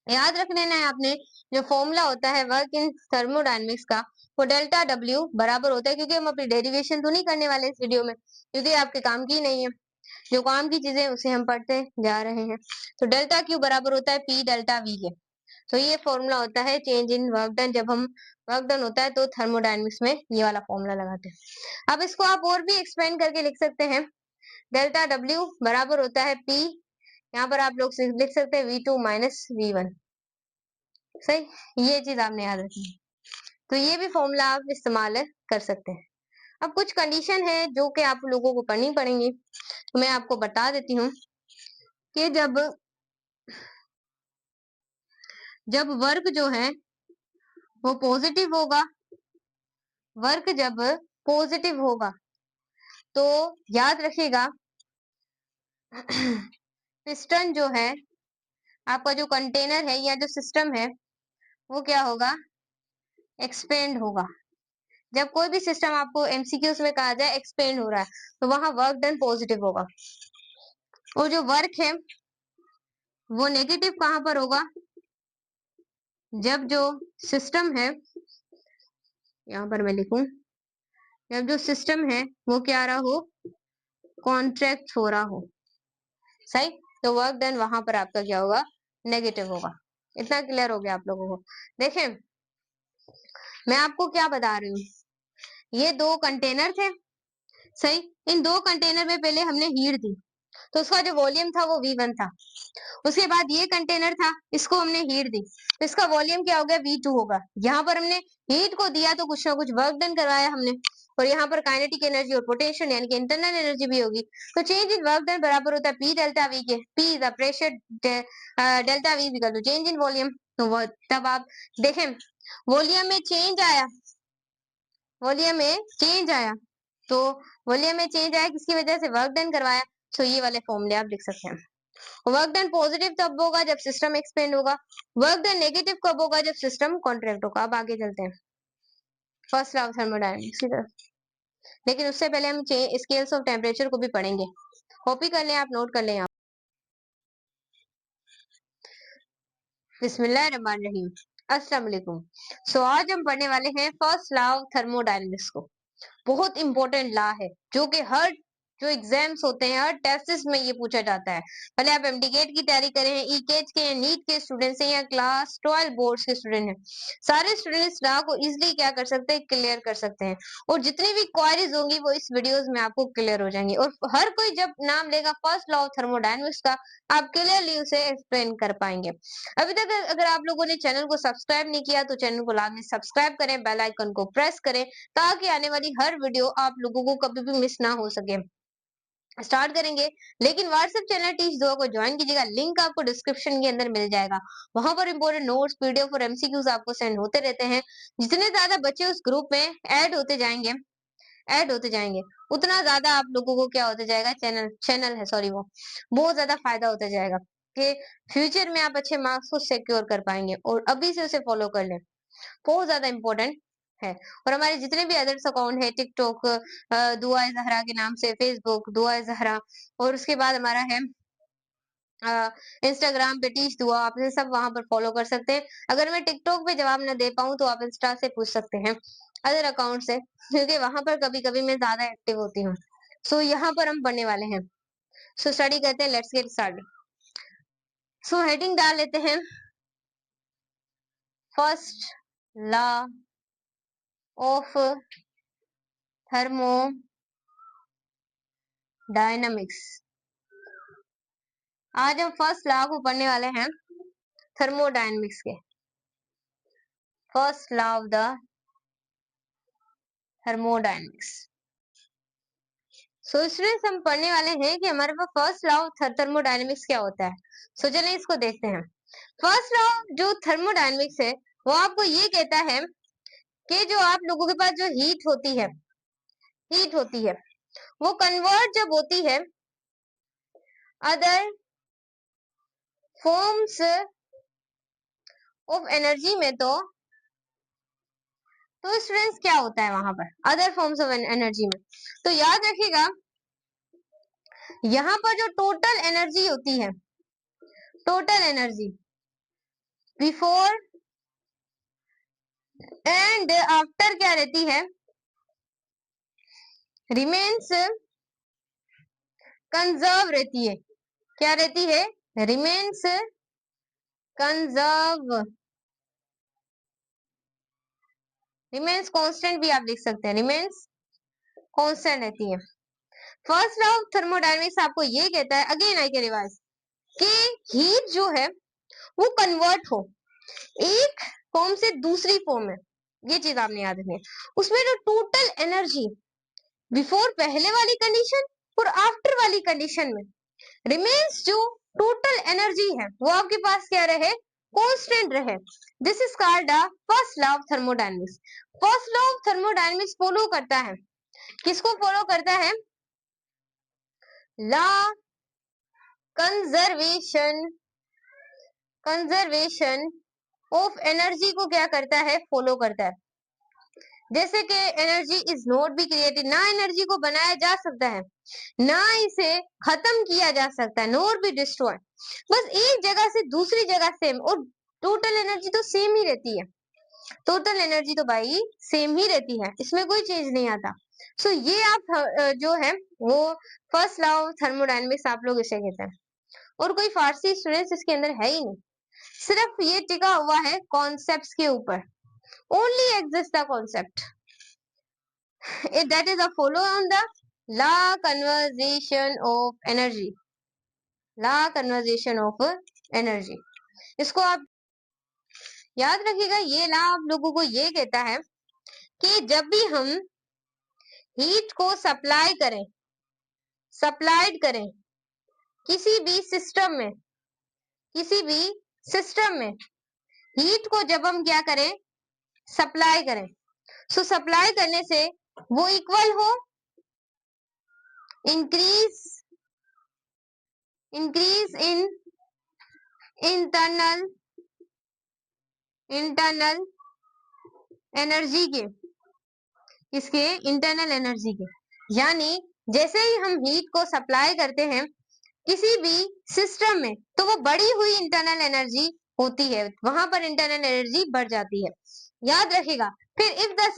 याद रख लेना है आपने, जो फॉर्मूला होता है वर्क इन थर्मोडायनेमिक्स का, वो डेल्टा डब्ल्यू बराबर होता है, क्योंकि हम अपनी डेरिवेशन तो नहीं करने वाले इस वीडियो में, क्योंकि आपके काम की नहीं है, जो काम की चीजें उसे हम पढ़ते जा रहे हैं। तो डेल्टा क्यू बराबर होता है पी डेल्टा वी के। तो ये फॉर्मूला होता है चेंज इन वर्क डन, जब हम वर्क डन होता है तो थर्मोडायनेमिक्स में ये वाला फॉर्मूला लगाते हैं। अब इसको आप और भी एक्सपेंड करके लिख सकते हैं, डेल्टा डब्ल्यू बराबर होता है पी, यहाँ पर आप लोग लिख सकते हैं V2 माइनस V1। सही, ये चीज आपने याद रखनी है। तो ये भी फॉर्मूला आप इस्तेमाल कर सकते हैं। अब कुछ कंडीशन है जो कि आप लोगों को पढ़नी पड़ेंगी, तो मैं आपको बता देती हूँ कि जब जब वर्क जो है वो पॉजिटिव होगा, वर्क जब पॉजिटिव होगा तो याद रखिएगा पिस्टन जो है, आपका जो कंटेनर है या जो सिस्टम है, वो क्या होगा, एक्सपेंड होगा। जब कोई भी सिस्टम आपको एमसीक्यूज में कहा जाए एक्सपेंड हो रहा है, तो वहां वर्क डन पॉजिटिव होगा। और जो वर्क है वो नेगेटिव कहां पर होगा, जब जो सिस्टम है, यहाँ पर मैं लिखूं, जब जो सिस्टम है वो क्या रहा हो, कॉन्ट्रैक्ट हो रहा हो। सही, तो वर्क डन वहां पर आपका क्या होगा, नेगेटिव होगा। इतना क्लियर हो गया आप लोगों को। देखें, मैं आपको क्या बता रही हूँ, ये दो कंटेनर थे। सही, इन दो कंटेनर में पहले हमने हीट दी, तो उसका जो वॉल्यूम था वो V1 था। उसके बाद ये कंटेनर था, इसको हमने हीट दी, तो इसका वॉल्यूम क्या हो गया, V2 होगा। यहाँ पर हमने हीट को दिया तो कुछ ना कुछ वर्क डन करवाया हमने, और यहाँ पर काइनेटिक एनर्जी और पोटेंशियल यानी कि इंटरनल एनर्जी भी होगी। तो चेंज इन वर्क डन बराबर होता है P डेल्टा V के, P the pressure, delta V equal to change in volume. तो वो तब आप देखें, वॉल्यूम में चेंज आया, वॉल्यूम में चेंज आया, तो वॉल्यूम में चेंज आया किसकी वजह से, वर्क डन करवाया। तो ये वाले फॉर्मूले आप लिख सकते हैं। वर्क डन पॉजिटिव तब होगा जब सिस्टम एक्सपेंड होगा, वर्क डन नेगेटिव कब होगा, जब सिस्टम कॉन्ट्रैक्ट होगा। अब आगे चलते हैं फर्स्ट लॉ ऑफ थर्मोडायनेमिक्स की तरफ, लेकिन उससे पहले हम स्केल्स ऑफ टेम्परेचर को भी पढ़ेंगे। कॉपी कर लें आप, नोट कर लें आप। बिस्मिल्लाहिर्रहमानिर्रहीम, अस्सलाम वालेकुम। सो आज हम पढ़ने वाले हैं फर्स्ट लॉ ऑफ थर्मोडायनेमिक्स को। बहुत इंपॉर्टेंट लॉ है, जो कि हर जो एग्जाम्स होते हैं, हर टेस्ट में ये पूछा जाता है। भले आप एमडीगेट की तैयारी करें, ईकेज के, नीट के स्टूडेंट्स हैं या क्लास 12 बोर्ड्स के स्टूडेंट हैं, सारे स्टूडेंट्स लॉ को इजीली क्या कर सकते हैं, क्लियर कर सकते हैं। और जितनी भी क्वारीज होंगी वो इस वीडियोस में आपको क्लियर हो जाएंगी। और हर कोई जब नाम लेगा फर्स्ट लॉ ऑफ थर्मोडायनेमिक्स का, आप क्लियरली उसे एक्सप्लेन कर पाएंगे। अभी तक अगर आप लोगों ने चैनल को सब्सक्राइब नहीं किया, तो चैनल को लाजमी सब्सक्राइब करें, बेल आइकन को प्रेस करें, ताकि आने वाली हर वीडियो आप लोगों को कभी भी मिस ना हो सके। स्टार्ट करेंगे, लेकिन व्हाट्सएप चैनल टीच दो को ज्वाइन कीजिएगा, लिंक आपको डिस्क्रिप्शन के अंदर मिल जाएगा। वहां पर इंपोर्टेंट नोट्स, पीडीएफ और एमसीक्यूज आपको सेंड होते रहते हैं। जितने ज्यादा बच्चे उस ग्रुप में ऐड होते जाएंगे, उतना ज्यादा आप लोगों को क्या होते जाएगा, चैनल है सॉरी, वो बहुत ज्यादा फायदा होता जाएगा कि फ्यूचर में आप अच्छे मार्क्स को सिक्योर कर पाएंगे। और अभी से उसे फॉलो कर लें, बहुत ज्यादा इंपॉर्टेंट है। और हमारे जितने भी अदर्स अकाउंट है, टिकटॉक दुआ जहरा के नाम से, फेसबुक दुआ जहरा, और उसके बाद हमारा है इंस्टाग्राम पे टीच दुआ, आप इसे सब वहां पर फॉलो कर सकते हैं। अगर मैं टिकटॉक पे जवाब ना दे पाऊँ तो आप इंस्टा से पूछ सकते हैं, अदर अकाउंट से, क्योंकि वहां पर कभी कभी मैं ज्यादा एक्टिव होती हूँ। सो यहाँ पर हम पढ़ने वाले हैं। सो स्टडी करते हैं, let's get start. So heading डाल लेते हैं, फर्स्ट लॉ ऑफ थर्मोडायनामिक्स। आज हम फर्स्ट लॉ को पढ़ने वाले हैं थर्मोडायनामिक्स के, first law of the thermodynamics. So students हम पढ़ने वाले हैं कि हमारे पास फर्स्ट लॉ ऑफ थर्मोडायनामिक्स क्या होता है। सो चलिए इसको देखते हैं। फर्स्ट लॉ जो थर्मोडायनेमिक्स है वो आपको ये कहता है कि जो आप लोगों के पास जो हीट होती है वो कन्वर्ट जब होती है अदर फॉर्म्स ऑफ एनर्जी में, तो स्टूडेंट्स क्या होता है वहां पर अदर फॉर्म्स ऑफ एनर्जी में। तो याद रखिएगा यहाँ पर जो टोटल एनर्जी होती है, total energy before and after क्या रहती है, रिमेन्स कंजर्व रहती है। क्या रहती है, रिमेन्स कंजर्व, रिमेन्स कांस्टेंट भी आप लिख सकते हैं, रिमेन्स कांस्टेंट रहती है। फर्स्ट लॉ ऑफ थर्मोडायनेमिक्स आपको ये कहता है, अगेन आई के रिवाइज, कि हीट जो है वो कन्वर्ट हो एक फॉर्म से दूसरी फॉर्म में, ये चीज आपने याद रखनी है। उसमें जो टोटल एनर्जी बिफोर पहले वाली कंडीशन और आफ्टर वाली कंडीशन में रिमेन्स, जो टोटल एनर्जी है वो आपके पास क्या रहे, कांस्टेंट रहे। This is called the first law of thermodynamics. First law of thermodynamics follow करता है, किसको फॉलो करता है, law conservation, conservation of energy को क्या करता है, फॉलो करता है। जैसे कि energy is not be created, ना एनर्जी को बनाया जा सकता है ना इसे खत्म किया जा सकता है, नॉट बी डिस्ट्रॉयड। बस एक जगह से दूसरी जगह सेम, और टोटल एनर्जी तो सेम ही रहती है, टोटल एनर्जी तो भाई सेम ही रहती है, इसमें कोई चेंज नहीं आता। सो ये आप जो है वो फर्स्ट लॉ ऑफ थर्मोडायनेमिक्स आप लोग इसे कहते हैं। और कोई फारसी स्टूडेंट्स इसके अंदर है ही नहीं, सिर्फ ये टिका हुआ है कॉन्सेप्ट्स के ऊपर, only exists the concept. That is a follow on the law conservation of energy, law conservation of energy। इसको आप याद रखिएगा, ये लॉ आप लोगों को ये कहता है कि जब भी हम हीट को सप्लाइड करें किसी भी सिस्टम में, किसी भी सिस्टम में हीट को जब हम क्या करें, सप्लाई करें, सो सप्लाई करने से वो इक्वल हो इंक्रीज इन इंटरनल एनर्जी के, इसके इंटरनल एनर्जी के। यानी जैसे ही हम हीट को सप्लाई करते हैं किसी भी सिस्टम में तो वो बढ़ी हुई इंटरनल एनर्जी होती है, वहां पर इंटरनल एनर्जी बढ़ जाती है, याद रखिएगा। फिर इफ द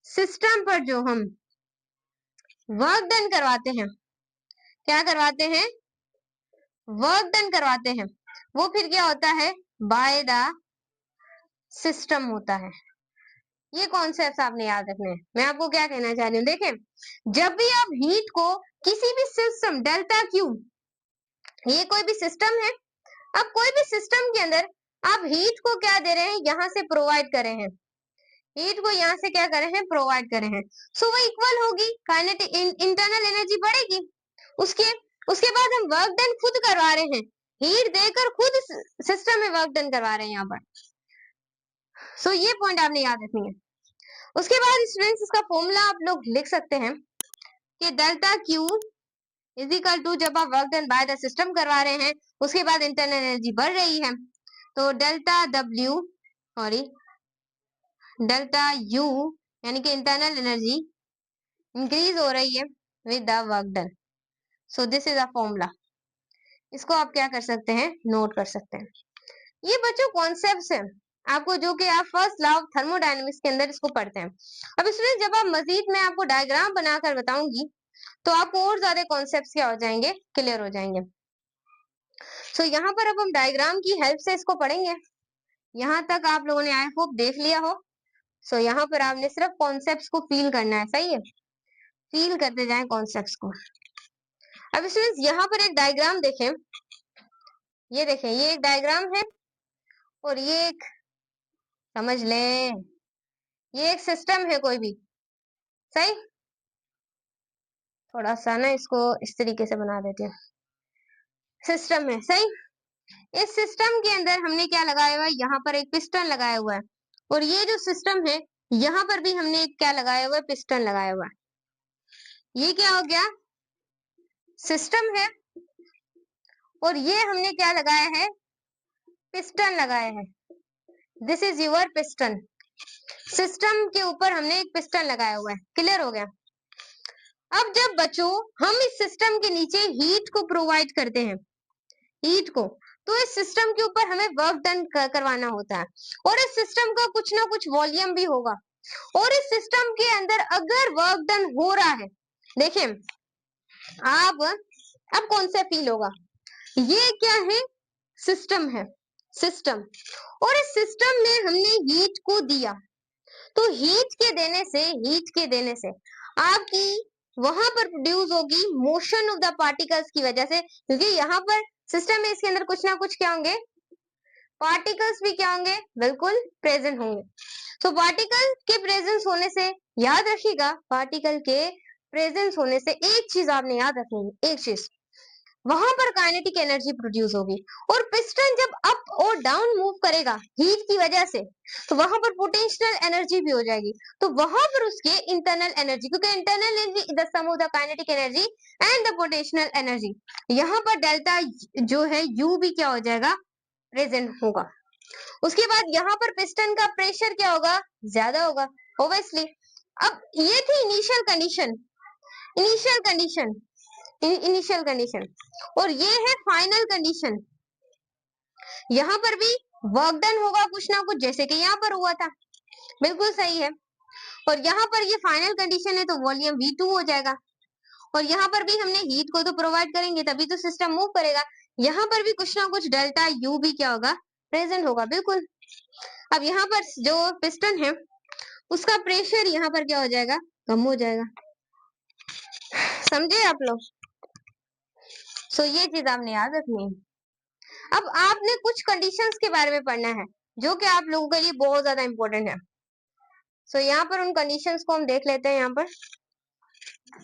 सिस्टम पर जो हम वर्क डन करवाते हैं, क्या करवाते हैं, वर्क डन करवाते हैं, वो फिर क्या होता है, बाय द सिस्टम होता है। ये कॉन्सेप्ट आपने याद रखने हैं। मैं आपको क्या कहना चाह रही हूँ, देखें जब भी आप हीट को किसी भी सिस्टम डेल्टा क्यू, ये कोई भी सिस्टम है, अब कोई भी सिस्टम के अंदर आप हीट को क्या दे रहे हैं, यहाँ से प्रोवाइड कर रहे हैं, हीट को यहाँ से क्या कर रहे हैं, प्रोवाइड कर रहे हैं। सो वो इक्वल होगी, काइनेटिक इंटरनल एनर्जी बढ़ेगी। उसके उसके बाद हम वर्क डन खुद करवा रहे हैं, हीट देकर खुद सिस्टम में वर्क डन करवा रहे हैं यहाँ पर। सो ये पॉइंट आपने याद रखनी है। उसके बाद स्टूडेंट्स इसका फॉर्मूला आप लोग लिख सकते हैं कि delta Q is equal to, जब आप work done by the system करवा रहे हैं उसके बाद इंटरनल एनर्जी बढ़ रही है, तो delta W, sorry delta U, यानी कि इंटरनल एनर्जी इंक्रीज हो रही है with the work done. So this is a formula, इसको आप क्या कर सकते हैं, नोट कर सकते हैं। ये बच्चों कॉन्सेप्ट्स हैं आपको, जो कि आप फर्स्ट लॉ ऑफ थर्मोडायनेमिक्स के अंदर इसको पढ़ते हैं। अब इसमें जब आप मजीद मैं आपको डायग्राम बनाकर बताऊंगी तो आपको और ज्यादा कॉन्सेप्ट्स क्या हो जाएंगे, क्लियर हो जाएंगे। सो यहाँ पर अब हम डायग्राम की हेल्प से इसको पढ़ेंगे। यहाँ तक आप लोगों ने आई होप देख लिया हो। सो यहाँ पर आपने सिर्फ कॉन्सेप्ट्स को फील करना है, सही है, फील करते जाएं कॉन्सेप्ट्स को। अब स्टूडेंट्स यहाँ पर एक डायग्राम देखें, ये देखें, ये एक डायग्राम है और ये एक, समझ लें, ये एक सिस्टम है कोई भी, सही। थोड़ा सा ना इसको इस तरीके से बना देते हैं, सिस्टम में, सही। इस सिस्टम के अंदर हमने क्या लगाया हुआ है, यहाँ पर एक पिस्टन लगाया हुआ है, और ये जो सिस्टम है यहाँ पर भी हमने एक क्या लगाया हुआ है, पिस्टन लगाया हुआ है। ये क्या हो गया, सिस्टम है, और ये हमने क्या लगाया है, पिस्टन लगाया है। This is your piston. System के ऊपर हमने एक पिस्टन लगाया हुआ है। क्लियर हो गया। अब जब बच्चों हम इस सिस्टम के नीचे हीट को प्रोवाइड करते हैं, हीट को, तो इस सिस्टम के ऊपर हमें वर्क डन करवाना होता है, और इस सिस्टम का कुछ ना कुछ वॉल्यूम भी होगा, और इस सिस्टम के अंदर अगर वर्क डन हो रहा है, देखिए आप अब कौन सा फील होगा, ये क्या है, सिस्टम है, सिस्टम, और इस सिस्टम में हमने हीट को दिया, तो हीट के देने से आपकी वहां पर प्रोड्यूस होगी मोशन ऑफ द पार्टिकल्स की वजह से, क्योंकि यहाँ पर सिस्टम में इसके अंदर कुछ ना कुछ क्या होंगे, पार्टिकल्स भी क्या होंगे, बिल्कुल प्रेजेंट होंगे। तो पार्टिकल के प्रेजेंस होने से, याद रखिएगा, पार्टिकल के प्रेजेंस होने से एक चीज आपने याद रखनी है, एक चीज, वहां पर काइनेटिक एनर्जी प्रोड्यूस होगी, और पिस्टन जब अप और डाउन मूव करेगा हीट की वजह से, तो वहां पर पोटेंशियल एनर्जी भी हो जाएगी, तो वहां पर उसके इंटरनल एनर्जी, क्योंकि internal energy is the sum of the kinetic energy and the potential energy, यहाँ पर डेल्टा जो है यू भी क्या हो जाएगा, प्रेजेंट होगा। उसके बाद यहाँ पर पिस्टन का प्रेशर क्या होगा, ज्यादा होगा, ओब्वियसली। अब ये थी initial condition, initial condition, initial condition, और ये है फाइनल कंडीशन। यहाँ पर भी वर्क डन होगा कुछ ना कुछ, जैसे कि यहाँ पर हुआ था, बिल्कुल सही है। और यहाँ पर ये फाइनल कंडीशन है, तो वॉल्यूम V2 हो जाएगा, और यहाँ पर भी हमने हीट को तो प्रोवाइड करेंगे तभी तो सिस्टम मूव करेगा, यहाँ पर भी कुछ ना कुछ डेल्टा यू भी क्या होगा, प्रेजेंट होगा, बिल्कुल। अब यहाँ पर जो पिस्टन है उसका प्रेशर यहाँ पर क्या हो जाएगा, कम हो जाएगा, समझे आप लोग। सो ये चीज आपने याद रखनी है। अब आपने कुछ कंडीशंस के बारे में पढ़ना है जो कि आप लोगों के लिए बहुत ज्यादा इंपॉर्टेंट है। सो यहाँ पर उन कंडीशंस को हम देख लेते हैं। यहाँ पर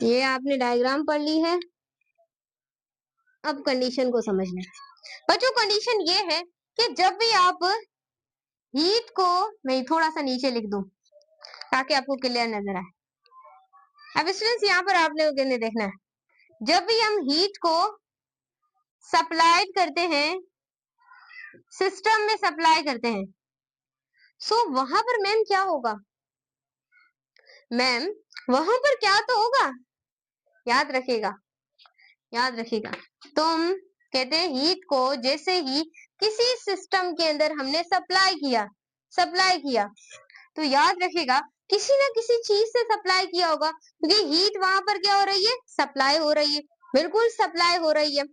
ये आपने डायग्राम पढ़ ली है, अब कंडीशन को समझना है बच्चों। कंडीशन ये है कि जब भी आप हीट को, मैं थोड़ा सा नीचे लिख दूं ताकि आपको क्लियर नजर आए। अब स्टूडेंट्स यहाँ पर आप लोगों ने देखना है, जब भी हम हीट को सप्लाइड करते हैं, सिस्टम में सप्लाई करते हैं, सो वहां पर मैम क्या होगा, मैम वहां पर क्या तो होगा, याद रखिएगा, याद रखिएगा। तो हम कहते हैं हीट को जैसे ही किसी सिस्टम के अंदर हमने सप्लाई किया, तो याद रखिएगा किसी ना किसी चीज से सप्लाई किया होगा, क्योंकि हीट वहां पर क्या हो रही है, सप्लाई हो रही है, बिल्कुल सप्लाई हो रही है,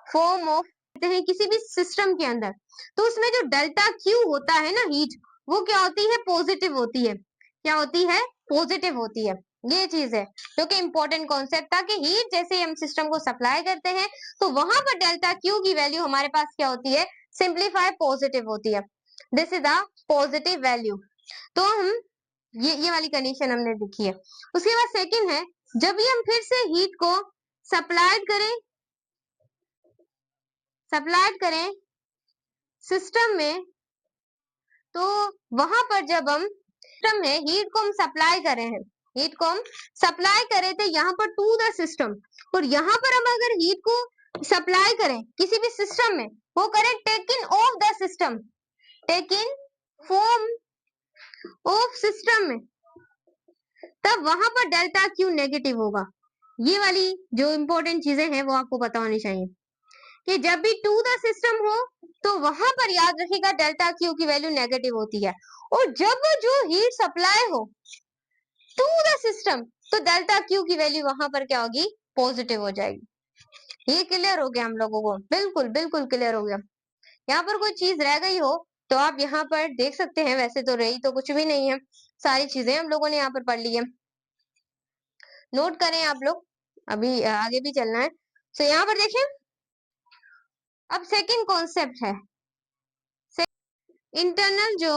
फॉर्म ऑफ कहते हैं किसी भी सिस्टम के अंदर। तो उसमें जो डेल्टा क्यू होता है ना हीट, वो क्या होती है, पॉजिटिव होती है, क्या होती है, पॉजिटिव होती है। ये चीज है जो कि इंपॉर्टेंट कॉन्सेप्ट था कि हीट जैसे ही हम सिस्टम को सप्लाई करते हैं तो वहां पर डेल्टा क्यू की वैल्यू हमारे पास क्या होती है, सिंप्लीफाई पॉजिटिव होती है। This is the positive value. तो हम ये वाली कंडीशन हमने लिखी है। उसके बाद सेकंड है, जब भी हम फिर से हीट को सप्लाइड करें सिस्टम में, तो वहां पर जब हम सिस्टम में हीट को हम सप्लाई कर रहे हैं, हीट को हम सप्लाई कर रहे थे यहाँ पर टू द सिस्टम, और यहाँ पर हम अगर हीट को सप्लाई करें किसी भी सिस्टम में, वो करें taking of the system, taking form of system में, तब वहां पर डेल्टा क्यू नेगेटिव होगा। ये वाली जो इंपॉर्टेंट चीजें हैं वो आपको पता होनी चाहिए कि जब भी टू द सिस्टम हो तो वहां पर याद रखिएगा डेल्टा क्यू की वैल्यू नेगेटिव होती है, और जब जो हीट सप्लाई हो टू द सिस्टम तो डेल्टा क्यू की वैल्यू वहां पर क्या होगी, पॉजिटिव हो जाएगी। ये क्लियर हो गया हम लोगों को, बिल्कुल बिल्कुल क्लियर हो गया। यहाँ पर कोई चीज रह गई हो तो आप यहाँ पर देख सकते हैं, वैसे तो रही तो कुछ भी नहीं है, सारी चीजें हम लोगों ने यहाँ पर पढ़ ली है। नोट करें आप लोग, अभी आगे भी चलना है। तो यहाँ पर देखें, अब सेकंड कॉन्सेप्ट है, इंटरनल जो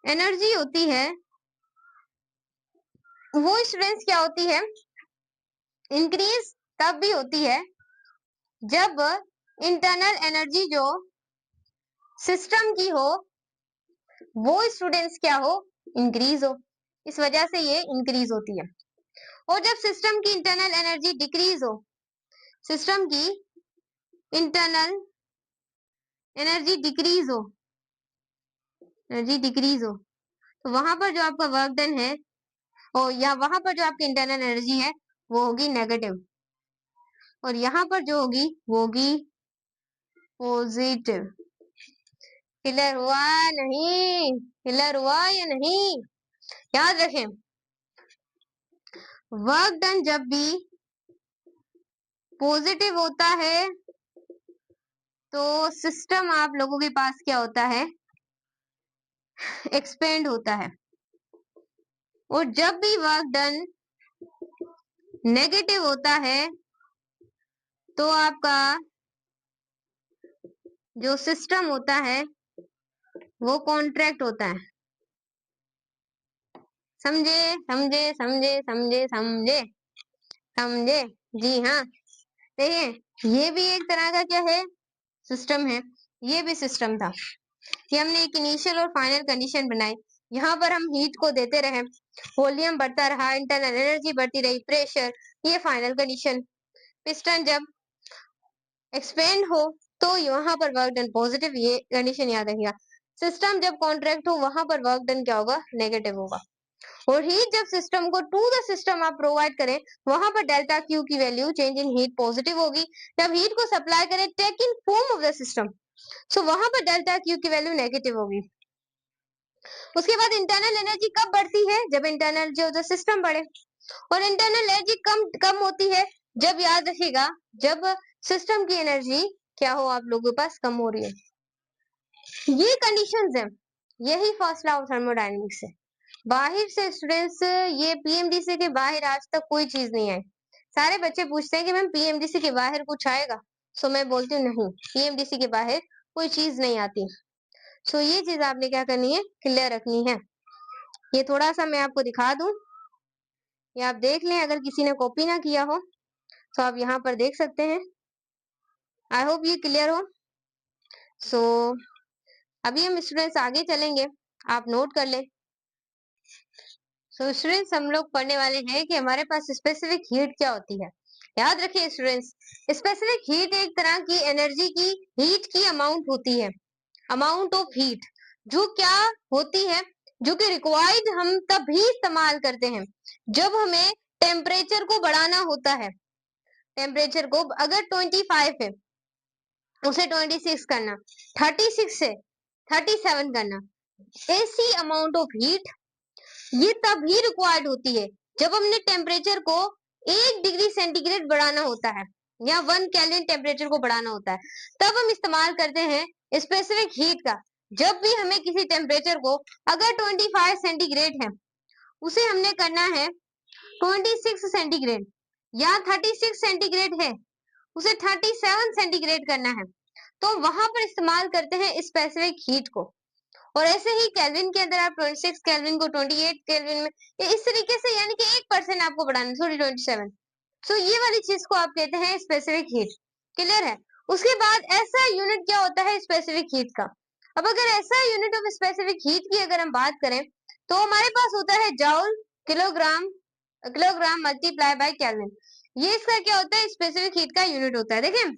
एनर्जी होती है वो स्टूडेंट्स क्या होती है, इंक्रीज तब भी होती है जब इंटरनल एनर्जी जो सिस्टम की हो वो स्टूडेंट्स क्या हो, इंक्रीज हो। इस वजह से ये इंक्रीज होती है। और जब सिस्टम की इंटरनल एनर्जी डिक्रीज हो, सिस्टम की इंटरनल एनर्जी डिक्रीज हो, एनर्जी डिक्रीज हो, तो वहां पर जो आपका वर्क डन है और या वहां पर जो आपकी इंटरनल एनर्जी है वो होगी नेगेटिव, और यहाँ पर जो होगी वो होगी पॉजिटिव। क्लियर हुआ नहीं? क्लियर हुआ या नहीं? याद रखें, वर्क डन जब भी पॉजिटिव होता है तो सिस्टम आप लोगों के पास क्या होता है, एक्सपेंड होता है। और जब भी वर्क डन नेगेटिव होता है तो आपका जो सिस्टम होता है वो कॉन्ट्रैक्ट होता है। समझे समझे समझे समझे समझे समझे? जी हाँ। देखिए ये भी एक तरह का क्या है, सिस्टम है। ये भी सिस्टम था कि हमने एक इनिशियल और फाइनल कंडीशन बनाई। यहाँ पर हम हीट को देते रहे, वॉल्यूम बढ़ता रहा, इंटरनल एनर्जी बढ़ती रही, प्रेशर, ये फाइनल कंडीशन। पिस्टन जब एक्सपेंड हो तो वहां पर वर्क डन पॉजिटिव, ये कंडीशन याद रखिएगा। सिस्टम जब कॉन्ट्रैक्ट हो वहां पर वर्क डन क्या होगा, नेगेटिव होगा। और हीट जब सिस्टम को टू द सिस्टम आप प्रोवाइड करें वहां पर डेल्टा क्यू की value change in heat positive होगी। जब हीट को सप्लाई करें take in form of the system, so वहां पर डेल्टा क्यू की वैल्यू नेगेटिव होगी। उसके बाद इंटरनल एनर्जी कब बढ़ती है, जब इंटरनल जो सिस्टम बढ़े। और इंटरनल एनर्जी कम कम होती है जब, याद रखिएगा, जब सिस्टम की एनर्जी क्या हो आप लोगों के पास, कम हो रही है। ये कंडीशंस है, यही फर्स्ट लॉ ऑफ थर्मोडायनेमिक्स है। बाहर से स्टूडेंट्स, ये पीएमडीसी के बाहर आज तक कोई चीज नहीं आई। सारे बच्चे पूछते हैं कि मैम पीएमडीसी के बाहर कुछ आएगा, सो मैं बोलती हूँ नहीं, पीएमडीसी के बाहर कोई चीज नहीं आती। सो ये चीज आपने क्या करनी है, क्लियर रखनी है। ये थोड़ा सा मैं आपको दिखा दूं, ये आप देख लें, अगर किसी ने कॉपी ना किया हो तो आप यहाँ पर देख सकते हैं। आई होप ये क्लियर हो। सो अभी हम स्टूडेंट्स आगे चलेंगे, आप नोट कर ले। सो स्टूडेंट्स हम लोग पढ़ने वाले हैं कि हमारे पास स्पेसिफिक हीट क्या होती है। याद रखिए स्टूडेंट्स, स्पेसिफिक हीट एक तरह की एनर्जी की, हीट की अमाउंट होती है, अमाउंट ऑफ हीट जो क्या होती है, जो कि रिक्वायर्ड हम तभी इस्तेमाल करते हैं जब हमें टेम्परेचर को बढ़ाना होता है। टेम्परेचर को अगर 25 है उसे 26 करना, 36 से 37 करना, ऐसी अमाउंट ऑफ हीट ये तभी रिक्वायर्ड होती है जब हमने टेम्परेचर को 1 डिग्री सेंटीग्रेड बढ़ाना होता है या 1 केल्विन टेम्परेचर को बढ़ाना होता है, तब हम इस्तेमाल करते हैं स्पेसिफिक हीट का। जब भी हमें किसी टेम्परेचर को, अगर 25 सेंटीग्रेड है उसे हमने करना है 26 सेंटीग्रेड, या 36 सेंटीग्रेड है उसे 37 सेंटीग्रेड करना है, तो वहां पर इस्तेमाल करते हैं स्पेसिफिक हीट को। और ऐसे ही केल्विन के अंदर आप 26 केल्विन को 28 केल्विन में, इस तरीके से, यानी कि 1% आपको बढ़ाना, सॉरी 27। सो ये वाली चीज को आप कहते हैं स्पेसिफिक हीट। क्लियर है? उसके बाद ऐसा यूनिट क्या होता है स्पेसिफिक हीट का। अब अगर ऐसा यूनिट ऑफ स्पेसिफिक हीट की अगर हम बात करें तो हमारे पास होता है joule, kilogram, kilogram multiply by kelvin. ये इसका क्या होता है, स्पेसिफिक हीट का यूनिट होता है। देखिए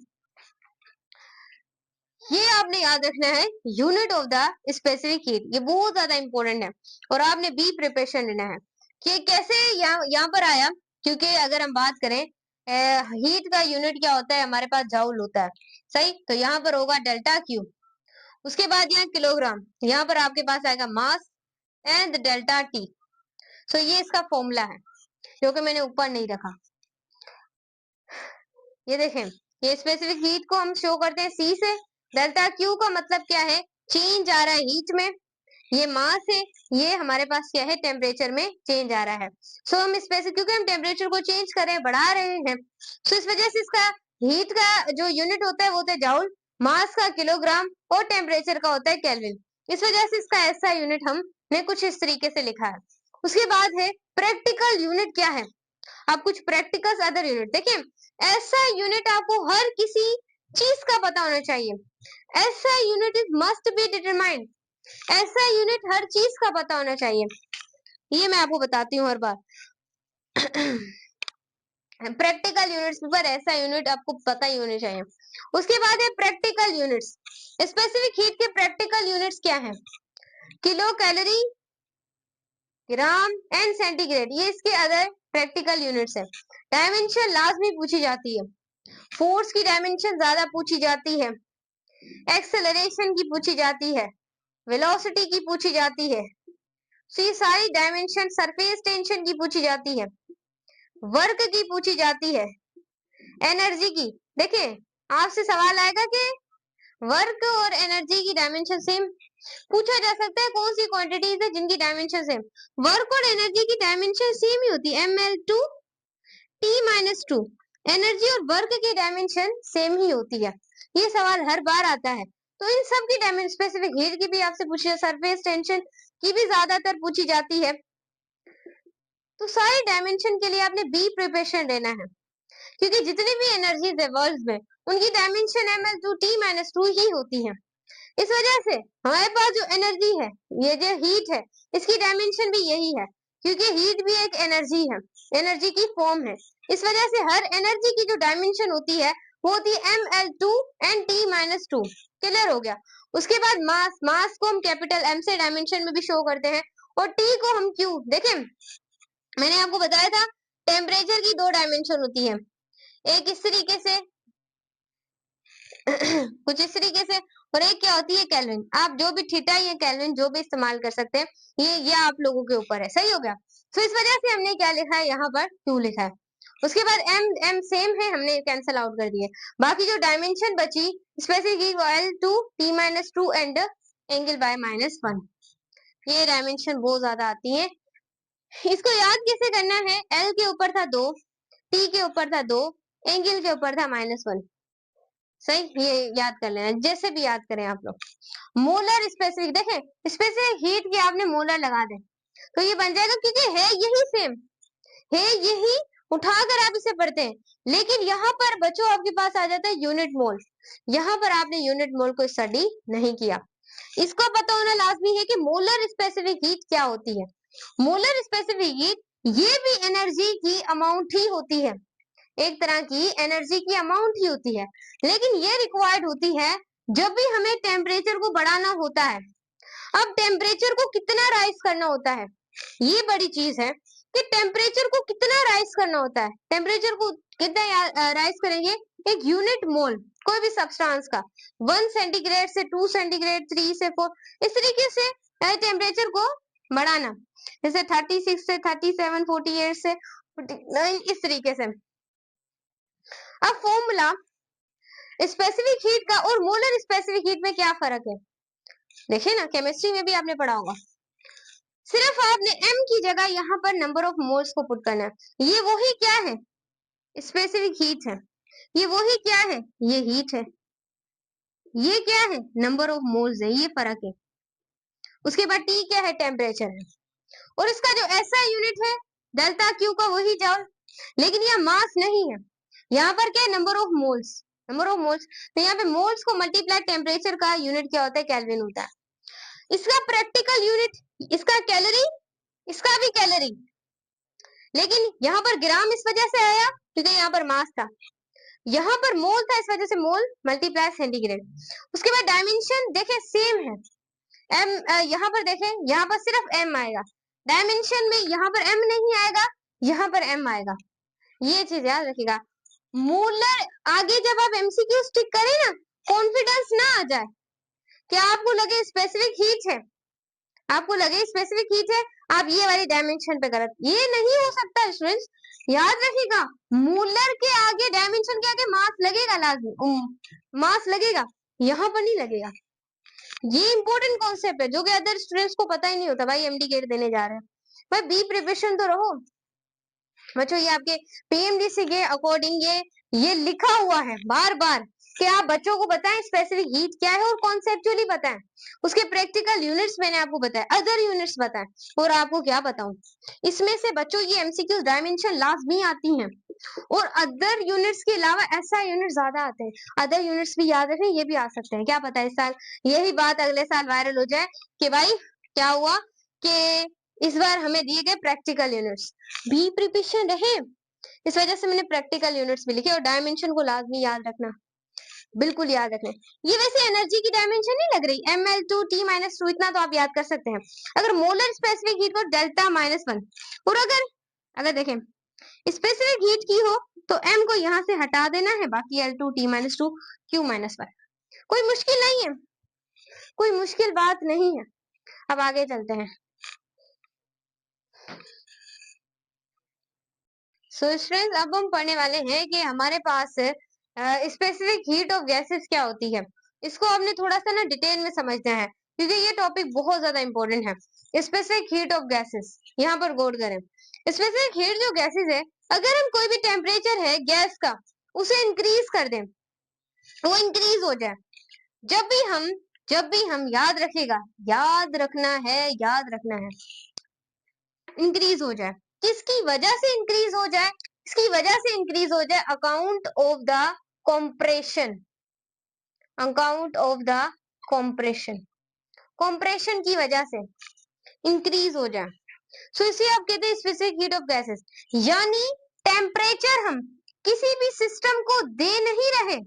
ये आपने याद रखना है, unit of the specific heat, ये बहुत ज्यादा इंपॉर्टेंट है। और आपने बी प्रिपरेशन लेना है कि कैसे यहाँ पर आया, क्योंकि अगर हम बात करें हीट का यूनिट क्या होता है, हमारे पास जाउल होता है, सही। तो यहाँ पर होगा डेल्टा क्यू, उसके बाद यहाँ किलोग्राम, यहाँ पर आपके पास आएगा मास एंड डेल्टा टी। सो ये इसका फॉर्मूला है जो कि मैंने ऊपर नहीं रखा। ये देखें, ये स्पेसिफिक हीट को हम शो करते हैं सी से। डेल्टा क्यू का मतलब क्या है, चेंज आ रहा है हीट में। ये मास है, ये हमारे पास क्या है, टेम्परेचर में चेंज आ रहा है। सो हम स्पेसिफिक, क्योंकि हम टेम्परेचर को चेंज कर रहे हैं, बढ़ा रहे हैं, सो इस वजह से इसका हीट का जो यूनिट होता है वो होता है जाउल, मास का किलोग्राम और टेम्परेचर का होता है केल्विन। इस वजह से इसका ऐसा यूनिट हमने कुछ इस तरीके से लिखा है। उसके बाद है प्रैक्टिकल यूनिट क्या है। अब कुछ प्रैक्टिकल अदर यूनिट देखिए, ऐसा यूनिट आपको हर किसी चीज का पता होना चाहिए। ऐसा unit is must be determined. ऐसा यूनिट हर चीज का पता होना चाहिए। ये मैं आपको बताती हूँ हर बार। प्रैक्टिकल यूनिट्स पर ऐसा यूनिट आपको पता ही होने चाहिए। उसके बाद है प्रैक्टिकल यूनिट्स। स्पेसिफिक हीट के प्रैक्टिकल यूनिट्स क्या है? Kilo calorie, gram and centigrade, ये इसके अदर प्रैक्टिकल यूनिट्स है। डायमेंशन लाजमी पूछी जाती है। फोर्स की डायमेंशन ज्यादा पूछी जाती है, एक्सेलरेशन की पूछी जाती है, वेलोसिटी की पूछी जाती है। तो ये सारी डायमेंशन, सरफेस टेंशन की पूछी जाती है, वर्क की पूछी जाती है, एनर्जी की। देखिए आपसे सवाल आएगा कि वर्क और एनर्जी की डायमेंशन सेम, पूछा जा सकता है कौन सी क्वांटिटीज है जिनकी डायमेंशन सेम। वर्क और एनर्जी की डायमेंशन सेम ही होती है, ml2 t-2। एनर्जी और वर्क की डायमेंशन सेम ही होती है। ये सवाल हर बार आता है। तो इन सब की डायमेंशन, स्पेसिफिक हीट की भी आपसे पूछी है, सरफेस टेंशन की भी ज्यादातर पूछी जाती है। तो सारे डायमेंशन के लिए आपने बी प्रिपरेशन लेना है, क्योंकि जितनी भी एनर्जीज है वर्ल्ड में उनकी डायमेंशन ml2 t-2 ही होती है। इस वजह से हमारे पास जो एनर्जी है, ये जो हीट है, इसकी डायमेंशन भी यही है, क्योंकि हीट भी एक एनर्जी है, एनर्जी की फॉर्म है। इस वजह से हर एनर्जी की जो डायमेंशन होती है वो होती है ml2 एंड t-2। क्लियर हो गया? उसके बाद मास, मास को हम कैपिटल M से डायमेंशन में भी शो करते हैं, और T को हम Q। देखें मैंने आपको बताया था टेम्परेचर की दो डायमेंशन होती है, एक इस तरीके से कुछ इस तरीके से, और एक क्या होती है केल्विन। आप जो भी थीटा या केल्विन जो भी इस्तेमाल कर सकते हैं, ये आप लोगों के ऊपर है। सही हो गया? तो इस वजह से हमने क्या लिखा है यहाँ पर, Q लिखा है। उसके बाद m सेम है, हमने कैंसल आउट कर दिए। बाकी जो डायमेंशन बची, specific L2 t-2 and angle by -1, ये डायमेंशन बहुत ज्यादा आती है। इसको याद कैसे करना है? L के ऊपर था 2, T के ऊपर था 2, एंगल के ऊपर था -1। सही, ये याद कर लेना, जैसे भी याद करें आप लोग। मोलर स्पेसिफिक, देखें स्पेसिफिक हीट के आपने मोलर लगा दें तो ये बन जाएगा, क्योंकि है यही सेम, है यही, उठाकर आप इसे पढ़ते हैं। लेकिन यहाँ पर बच्चों आपके पास आ जाता है यूनिट मोल। यहाँ पर आपने यूनिट मोल को स्टडी नहीं किया। इसको पता होना लाजमी है कि मोलर स्पेसिफिक हीट क्या होती है। मोलर स्पेसिफिक हीट ये भी एनर्जी की अमाउंट ही होती है, एक तरह की एनर्जी की अमाउंट ही होती है, लेकिन ये रिक्वायर्ड होती है जब भी हमें टेम्परेचर को बढ़ाना होता है। अब टेम्परेचर को कितना राइज करना होता है, ये बड़ी चीज है कि टेम्परेचर को कितना राइज करना होता है। टेम्परेचर को कितना राइज करेंगे? एक यूनिट मोल कोई भी सब्सटेंस का, 1 सेंटीग्रेड से 2 सेंटीग्रेड, 3 से 4, इस तरीके से टेम्परेचर को बढ़ाना, जैसे 36 से 37, 48 से 49, इस तरीके से। अब फॉर्मूला स्पेसिफिक हीट का और मोलर स्पेसिफिक हीट में क्या फर्क है? देखिए ना, केमिस्ट्री में भी आपने पढ़ा होगा। सिर्फ आपने m की जगह यहाँ पर नंबर ऑफ मोल्स को पुट करना है। ये वही क्या है? स्पेसिफिक हीट है। ये वही क्या है? ये हीट है। ये क्या है? नंबर ऑफ मोल्स है, ये फर्क है। उसके बाद T क्या है? टेम्परेचर है। और इसका जो ऐसा यूनिट है डेल्टा Q का, वही जॉल, लेकिन यह मास नहीं है। यहाँ पर क्या है? Number of moles, number of moles. तो यहाँ पे मोल्स को मल्टीप्लाई टेम्परेचर का यूनिट क्या होता है? केल्विन होता है। इसका प्रैक्टिकल यूनिट, इसका कैलोरी, इसका भी कैलोरी, लेकिन यहाँ पर ग्राम इस वजह से आया क्योंकि यहाँ पर मास था, यहाँ पर मोल था, इस वजह से मोल मल्टीप्लाई सेंटीग्रेड। उसके बाद डायमेंशन देखें सेम है, m यहाँ पर देखें, यहाँ पर सिर्फ m आएगा, डायमेंशन में यहाँ पर m नहीं आएगा, यहाँ पर m आएगा। ये चीज याद रखिएगा। मोलर आगे जब आप एमसीक्यू टिक करें ना, कॉन्फिडेंस ना आ जाए कि आपको लगे स्पेसिफिक हीट है, आपको लगे स्पेसिफिक हीट है, आप ये वाली डायमेंशन पे गलत, ये नहीं हो सकता स्टूडेंट्स। याद रखिएगा, मोलर के आगे, डायमेंशन के आगे मास लगेगा, लाजमी मास लगेगा, यहाँ पर नहीं लगेगा। ये इंपॉर्टेंट कॉन्सेप्ट है जो कि अदर स्टूडेंट्स को पता ही नहीं होता। भाई एमडी गेट देने जा रहे हैं, भाई बी प्रिपरेशन तो रहो बच्चों। ये आपके पीएमडीसी के अकॉर्डिंग ये लिखा हुआ है बार बार कि आप बच्चों को बताएं स्पेसिफिक हीट क्या है और कॉन्सेप्चुअली बताएं। उसके प्रैक्टिकल यूनिट्स मैंने आपको बताया, अदर यूनिट्स बताएं। और आपको क्या बताऊं, इसमें से बच्चों ये एमसीक्यू डायमेंशन लाजमी आती हैं, और अदर यूनिट्स के अलावा ऐसा यूनिट ज्यादा आते हैं। अदर यूनिट्स भी याद रखें, ये भी आ सकते हैं, क्या पता इस साल यही बात अगले साल वायरल हो जाए कि भाई क्या हुआ कि इस बार हमें दिए गए प्रैक्टिकल यूनिट्स। बी प्रिपरेशन रहे, इस वजह से मैंने प्रैक्टिकल यूनिट्स भी लिखे। और डायमेंशन को लाजमी याद रखना, बिल्कुल याद रखना। ये वैसे एनर्जी की डायमेंशन नहीं लग रही, ml2T-2, इतना तो आप याद कर सकते हैं। अगर मोलर स्पेसिफिक हीट को डेल्टा-1, और अगर देखें स्पेसिफिक हीट की हो तो m को यहाँ से हटा देना है, बाकी L2T-2 Q-1। कोई मुश्किल नहीं है, कोई मुश्किल बात नहीं है। अब आगे चलते हैं। सो स्टूडेंट्स, अब हम पढ़ने वाले हैं कि हमारे पास स्पेसिफिक हीट ऑफ गैसेस क्या होती है। इसको आपने थोड़ा सा ना डिटेल में समझना है, क्योंकि ये टॉपिक बहुत ज्यादा इंपॉर्टेंट है। स्पेसिफिक हीट ऑफ गैसेस, यहाँ पर गौर करें। स्पेसिफिक हीट जो गैसेस है, अगर हम कोई भी टेम्परेचर है गैस का उसे इंक्रीज कर दें, वो इंक्रीज हो जाए, जब भी हम याद रखेगा, याद रखना है इंक्रीज हो जाए, किसकी वजह से इंक्रीज हो जाए, इसकी वजह से इंक्रीज हो जाए account of the compression, account of the compression, compression की वजह से इंक्रीज हो जाए। सो इसे आप कहते हैं स्पेसिफिक हीट ऑफ गैसेस। यानी टेम्परेचर हम किसी भी सिस्टम को दे नहीं रहे।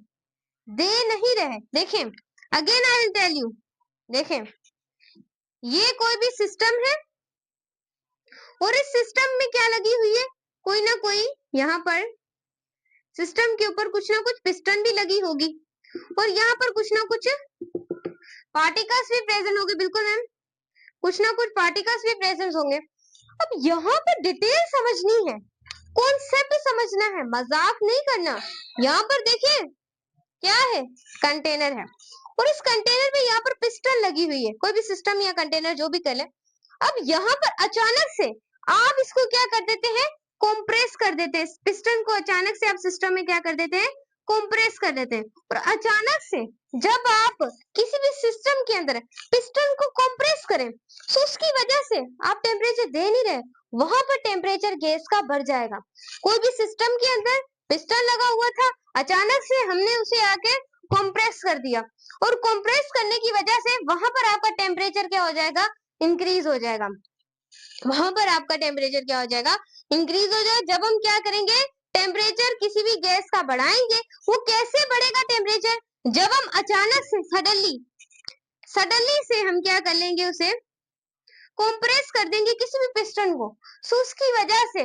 देखें, again I will tell you, देखें ये कोई भी सिस्टम है और इस सिस्टम में क्या लगी हुई है, कोई ना कोई यहाँ पर सिस्टम के ऊपर कुछ ना कुछ पिस्टन भी लगी होगी, और यहाँ पर कुछ ना कुछ पार्टिकल्स भी प्रेजेंट होंगे। बिल्कुल मैम, कुछ ना कुछ पार्टिकल्स भी प्रेजेंट होंगे। अब यहाँ पर डिटेल समझनी है, कॉन्सेप्ट समझना है, मजाक नहीं करना। यहाँ पर देखिए क्या है, कंटेनर है, और इस कंटेनर में यहाँ पर पिस्टन लगी हुई है, कोई भी सिस्टम या कंटेनर जो भी कर ले। अब यहाँ पर अचानक से आप इसको क्या कर देते हैं, कंप्रेस कर देते हैं। पिस्टन को अचानक से आप सिस्टम में क्या कर देते हैं, कंप्रेस कर देते हैं। और अचानक से जब आप किसी भी सिस्टम के अंदर पिस्टन को कंप्रेस करें, तो उसकी वजह से आप टेम्परेचर दे नहीं रहे, वहां पर टेम्परेचर गैस का बढ़ जाएगा। कोई भी सिस्टम के अंदर पिस्टन लगा हुआ था, अचानक से हमने उसे आके कंप्रेस कर दिया, और कंप्रेस करने की वजह से वहां पर आपका टेम्परेचर क्या हो जाएगा, इंक्रीज हो जाएगा। वहां पर आपका टेम्परेचर क्या हो जाएगा, इंक्रीज हो जाएगा। जब हम क्या करेंगे, टेम्परेचर किसी भी गैस का बढ़ाएंगे, वो कैसे बढ़ेगा टेम्परेचर, जब हम अचानक से सडनली से हम क्या कर लेंगे, उसे कंप्रेस कर देंगे किसी भी पिस्टन को। सो उसकी वजह से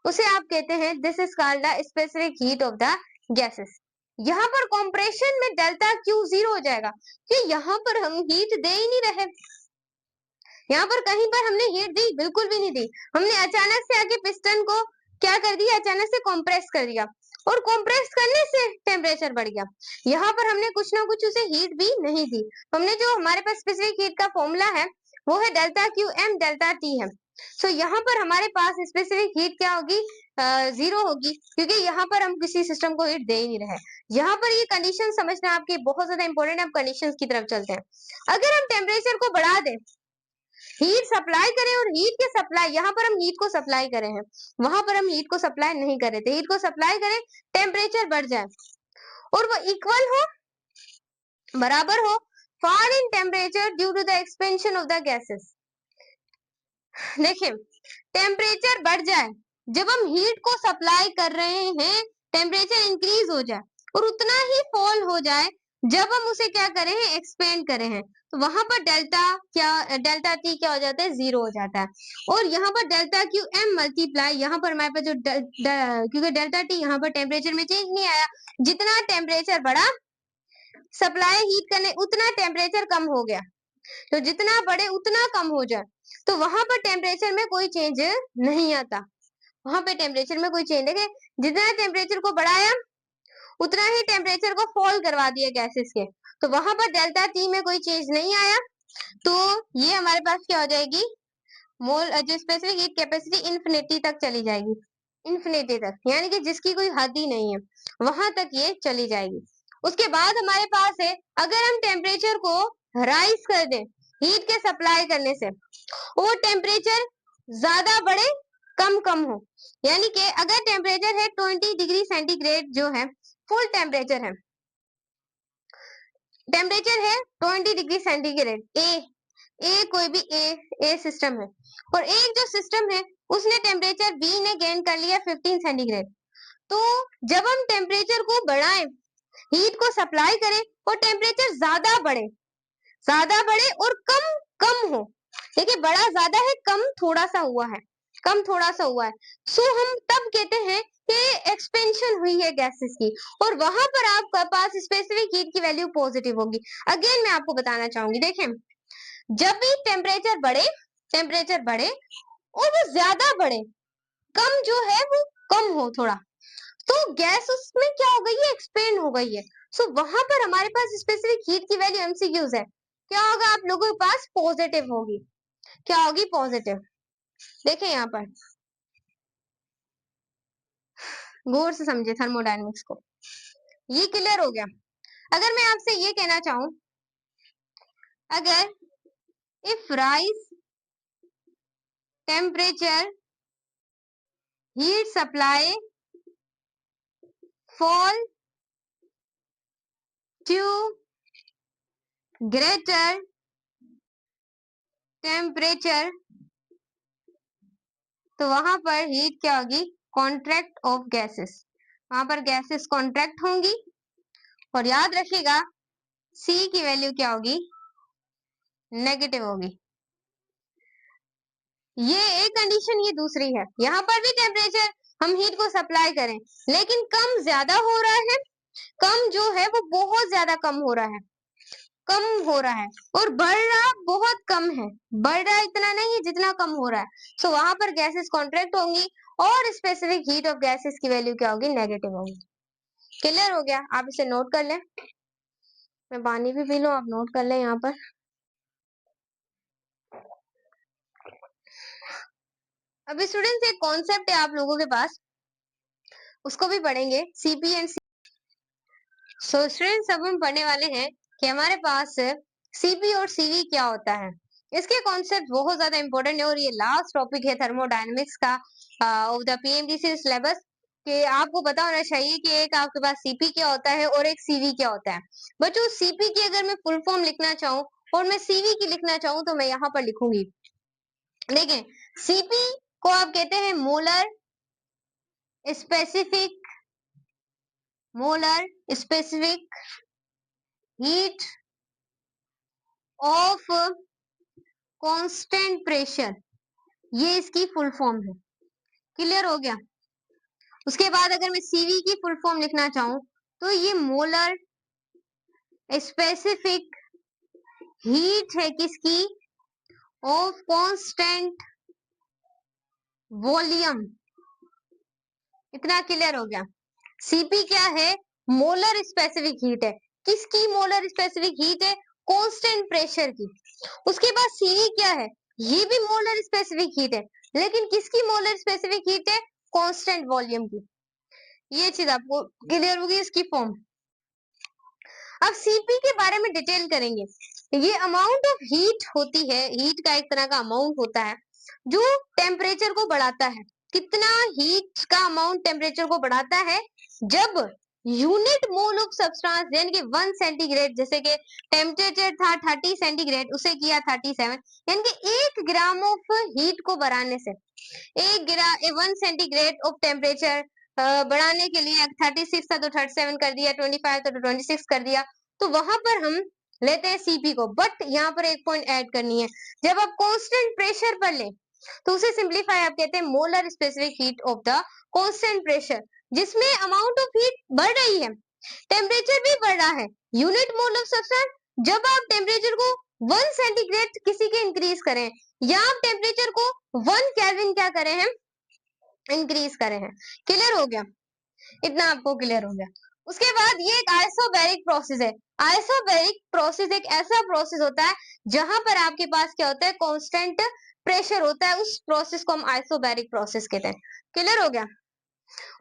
उसे आप कहते हैं, this is called the specific heat of the gases. यहाँ पर कंप्रेशन में डेल्टा क्यू 0 हो जाएगा, कि यहाँ पर हम हीट दे ही नहीं रहे, यहाँ पर कहीं पर हमने हीट दी, बिल्कुल भी नहीं दी। हमने अचानक से आके पिस्टन को क्या कर दिया, अचानक से कंप्रेस कर दिया, और कंप्रेस करने से टेम्परेचर बढ़ गया। यहाँ पर हमने कुछ ना कुछ उसे हीट भी नहीं दी। हमने जो हमारे पास स्पेसिफिक हीट का फॉर्मूला है वो है delta Q M delta T है। सो यहाँ पर हमारे पास स्पेसिफिक हीट क्या होगी, 0 होगी, क्योंकि यहाँ पर हम किसी सिस्टम को हीट दे ही नहीं रहे। यहाँ पर ये कंडीशन समझना आपके बहुत ज्यादा इंपॉर्टेंट है। अब कंडीशंस की तरफ चलते हैं। अगर हम टेम्परेचर को बढ़ा दें, हीट सप्लाई करें, और हीट के सप्लाई, यहाँ पर हम हीट को सप्लाई करे हैं, वहां पर हम हीट को सप्लाई नहीं करे थे, हीट को सप्लाई करें, टेम्परेचर बढ़ जाए और वो इक्वल हो, बराबर हो fall in temperature due to the expansion of the gases. देखिए टेम्परेचर बढ़ जाए, जब हम हीट को सप्लाई कर रहे हैं, टेम्परेचर इंक्रीज हो जाए, और उतना ही फॉल हो जाए जब हम उसे क्या करें हैं, एक्सपेंड करें हैं, तो वहां पर डेल्टा टी क्या हो जाता है, 0 हो जाता है। और यहाँ पर डेल्टा क्यू एम मल्टीप्लाई, यहाँ पर हमारे पास जो क्योंकि डेल्टा टी यहाँ पर टेम्परेचर में चेंज नहीं आया, जितना टेम्परेचर बढ़ा सप्लाई हीट करने, उतना टेम्परेचर कम हो गया, तो जितना बढ़े उतना कम हो जाए, तो वहां पर टेम्परेचर में कोई चेंज नहीं आता। वहां पे टेम्परेचर में कोई चेंज, देखे जितना टेम्परेचर को बढ़ाया उतना ही टेम्परेचर को फॉल करवा दिया गैसेस के, तो वहां पर डेल्टा टी में कोई चेंज नहीं आया। तो ये हमारे पास क्या हो जाएगी, मोल जो स्पेसिफिक हीट कैपेसिटी इन्फिनिटी तक चली जाएगी, इन्फिनिटी तक, यानी कि जिसकी कोई हद ही नहीं है, वहां तक ये चली जाएगी। उसके बाद हमारे पास है, अगर हम टेम्परेचर को राइज कर दें हीट के सप्लाई करने से, वो टेम्परेचर ज्यादा बढ़े कम कम हो। यानी कि अगर टेम्परेचर है 20 डिग्री सेंटीग्रेड जो है फुल टेम्परेचर है, टेम्परेचर है 20 डिग्री सेंटीग्रेड, ए कोई भी ए सिस्टम है, और एक जो सिस्टम है उसने टेम्परेचर बी ने गेन कर लिया 15 सेंटीग्रेड। तो जब हम टेम्परेचर को बढ़ाएं, हीट को सप्लाई करें और टेम्परेचर ज्यादा बढ़े और कम कम हो, देखिए बड़ा ज्यादा है, कम थोड़ा सा हुआ है, कम थोड़ा सा हुआ है, सो हम तब कहते हैं कि एक्सपेंशन हुई है गैसेस की, और वहां पर आपके पास स्पेसिफिक हीट की वैल्यू पॉजिटिव होगी। अगेन मैं आपको बताना चाहूंगी, देखें जब भी टेम्परेचर बढ़े और वो ज्यादा बढ़े, कम जो है वो कम हो थोड़ा, तो गैस उसमें क्या हो गई है, एक्सपेंड हो गई है। सो वहां पर हमारे पास स्पेसिफिक हीट की वैल्यू एमसीक्यूज है, क्या होगा आप लोगों के पास, पॉजिटिव होगी, क्या होगी, पॉजिटिव। देखें यहाँ पर गौर से समझे थर्मोडायनेमिक्स को, ये क्लियर हो गया। अगर मैं आपसे ये कहना चाहूं, अगर if rise temperature heat supply fall to greater temperature, तो वहां पर हीट क्या होगी, कॉन्ट्रैक्ट ऑफ गैसेस, वहां पर गैसेस कॉन्ट्रैक्ट होंगी, और याद रखिएगा सी की वैल्यू क्या होगी, नेगेटिव होगी। ये एक कंडीशन, ये दूसरी है, यहाँ पर भी टेम्परेचर हम हीट को सप्लाई करें लेकिन कम ज्यादा हो रहा है, कम जो है वो बहुत ज्यादा कम हो रहा है, कम हो रहा है, और बढ़ रहा बहुत कम है, बढ़ रहा इतना नहीं है जितना कम हो रहा है, सो वहां पर गैसेस कॉन्ट्रैक्ट होंगी और स्पेसिफिक हीट ऑफ गैसेस की वैल्यू क्या होगी, नेगेटिव होगी। क्लियर हो गया, आप इसे नोट कर लें, मैं पानी भी पी लूं, आप नोट कर लें यहाँ पर। अभी स्टूडेंट्स एक कॉन्सेप्ट है आप लोगों के पास, उसको भी पढ़ेंगे, सीपी एंड सो स्टूडेंट्स अब हम पढ़ने वाले हैं कि हमारे पास सीपी और सीवी क्या होता है। इसके कॉन्सेप्ट बहुत ज्यादा इंपॉर्टेंट है और ये लास्ट टॉपिक है थर्मोडायनेमिक्स का ऑफ द पीएमडीसी सिलेबस, कि आपको पता होना चाहिए कि एक आपके पास सीपी क्या होता है और एक सीवी क्या होता है। बच्चों सीपी की अगर मैं फुल फॉर्म लिखना चाहूँ और मैं सीवी की लिखना चाहूँ तो मैं यहाँ पर लिखूंगी, देखें सीपी को आप कहते हैं molar specific heat of constant pressure, ये इसकी फुल फॉर्म है। क्लियर हो गया। उसके बाद अगर मैं सीवी की फुल फॉर्म लिखना चाहूं तो ये मोलर स्पेसिफिक हीट है किसकी, ऑफ कांस्टेंट वॉल्यूम। इतना क्लियर हो गया। सीपी क्या है, मोलर स्पेसिफिक हीट है, किसकी मोलर स्पेसिफिक हीट है, कांस्टेंट प्रेशर की। उसके बाद सीवी क्या है, ये भी मोलर स्पेसिफिक हीट है, लेकिन किसकी मोलर स्पेसिफिक हीट है, कांस्टेंट वॉल्यूम की। ये चीज आपको क्लियर होगी इसकी फॉर्म। अब सीपी के बारे में डिटेल करेंगे। ये अमाउंट ऑफ हीट होती है, हीट का एक तरह का अमाउंट होता है जो टेम्परेचर को बढ़ाता है। कितना हीट का अमाउंट टेम्परेचर को बढ़ाता है, जब यूनिट मोल ऑफ सब्सटेंस यानी कि 1 सेंटीग्रेड, जैसे कि टेम्परेचर था 30 सेंटीग्रेड, उसे किया 37, यानी कि 1 ग्राम ऑफ हीट को बढ़ाने से 1 सेंटीग्रेड ऑफ टेम्परेचर बढ़ाने के लिए 36 था तो 37 कर दिया, 25 था तो 26 कर दिया, तो वहां पर हम लेते हैं सीपी को। बट यहाँ पर एक पॉइंट ऐड करनी है, जब आप कांस्टेंट प्रेशर पर ले तो उसे सिंप्लीफाई आप कहते हैं molar specific heat of the constant pressure, जिसमें अमाउंट ऑफ हीट बढ़ रही है, टेम्परेचर भी बढ़ रहा है, यूनिट मोल ऑफ सब्सटेंस। जब आप टेम्परेचर को 1 सेंटीग्रेड किसी के इंक्रीज करें या आप टेम्परेचर को 1 केल्विन क्या करें हैं, इंक्रीज करें हैं। क्लियर हो गया, इतना आपको क्लियर हो गया। उसके बाद ये एक आइसोबैरिक प्रोसेस है। आइसोबैरिक प्रोसेस एक ऐसा प्रोसेस होता है जहां पर आपके पास क्या होता है, कांस्टेंट प्रेशर होता है, उस प्रोसेस को हम आइसोबैरिक प्रोसेस कहते हैं। क्लियर हो गया।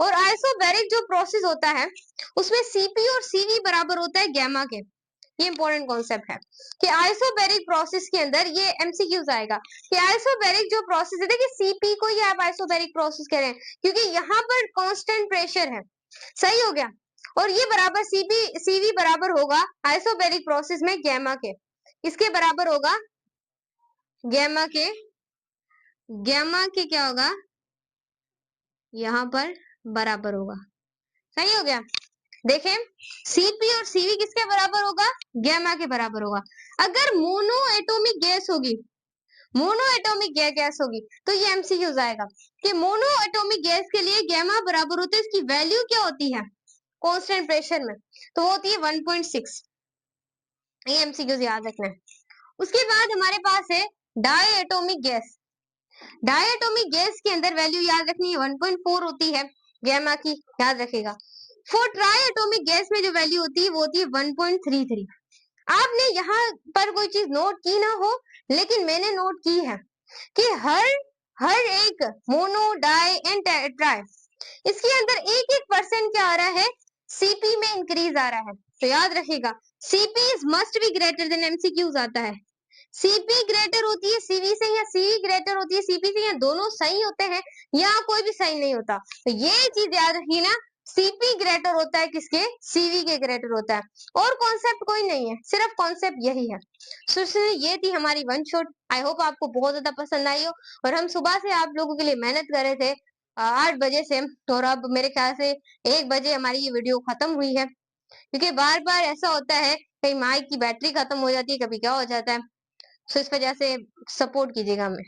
और आइसोबैरिक जो प्रोसेस होता है उसमें सीपी और सीवी बराबर होता है गैमा के। ये इंपॉर्टेंट कॉन्सेप्ट है कि आइसोबैरिक प्रोसेस के अंदर ये एमसीक्यूज आएगा कि आइसोबैरिक जो प्रोसेस है, देखिए सीपी को ही आप आइसोबैरिक प्रोसेस कह रहे हैं क्योंकि यहाँ पर कांस्टेंट प्रेशर है। सही हो गया। और ये बराबर सीवी बराबर होगा आइसोबैरिक प्रोसेस में गैमा के, इसके बराबर होगा गैमा के क्या होगा यहाँ पर बराबर होगा। सही हो गया। देखें सीपी और सीवी किसके बराबर होगा, गैमा के बराबर होगा। अगर मोनो एटॉमिक गैस होगी, मोनो एटॉमिक गैस होगी तो ये एमसीक्यूज आएगा कि मोनो एटॉमिक गैस के लिए गैमा बराबर होते है, इसकी वैल्यू क्या होती है कांस्टेंट प्रेशर में, तो वो होती है 1.6। ये एमसीक्यूज याद रखना है। उसके बाद हमारे पास है diatomic gas. Diatomic gas के अंदर वैल्यू याद रखनी है 1.4 होती है गैमा की, याद रखेगा। फॉर ट्राई एटॉमिक गैस में जो वैल्यू होती है वो होती है 1.33। आपने यहाँ पर कोई चीज नोट की ना हो लेकिन मैंने नोट की है कि हर एक मोनो डाई एंड ट्राई इसके अंदर एक एक परसेंट क्या आ रहा है, सीपी में इंक्रीज आ रहा है। तो याद रखिएगा CP is must be greater than MCQs आता है। सीपी ग्रेटर होती है सीवी से या सीवी ग्रेटर होती है सीपी से, या दोनों सही होते हैं या कोई भी सही नहीं होता। तो ये चीज याद रखिए ना, सीपी ग्रेटर होता है किसके, सीवी के ग्रेटर होता है। और कॉन्सेप्ट कोई नहीं है, सिर्फ कॉन्सेप्ट यही है। सो ये थी हमारी वन शॉट। आई होप आपको बहुत ज्यादा पसंद आई हो। और हम सुबह से आप लोगों के लिए मेहनत कर रहे थे 8 बजे से, और अब मेरे ख्याल से 1 बजे हमारी ये वीडियो खत्म हुई है क्योंकि बार बार ऐसा होता है कहीं माइक की बैटरी खत्म हो जाती है, कभी क्या हो जाता है। सो इस वजह से सपोर्ट कीजिएगा हमें।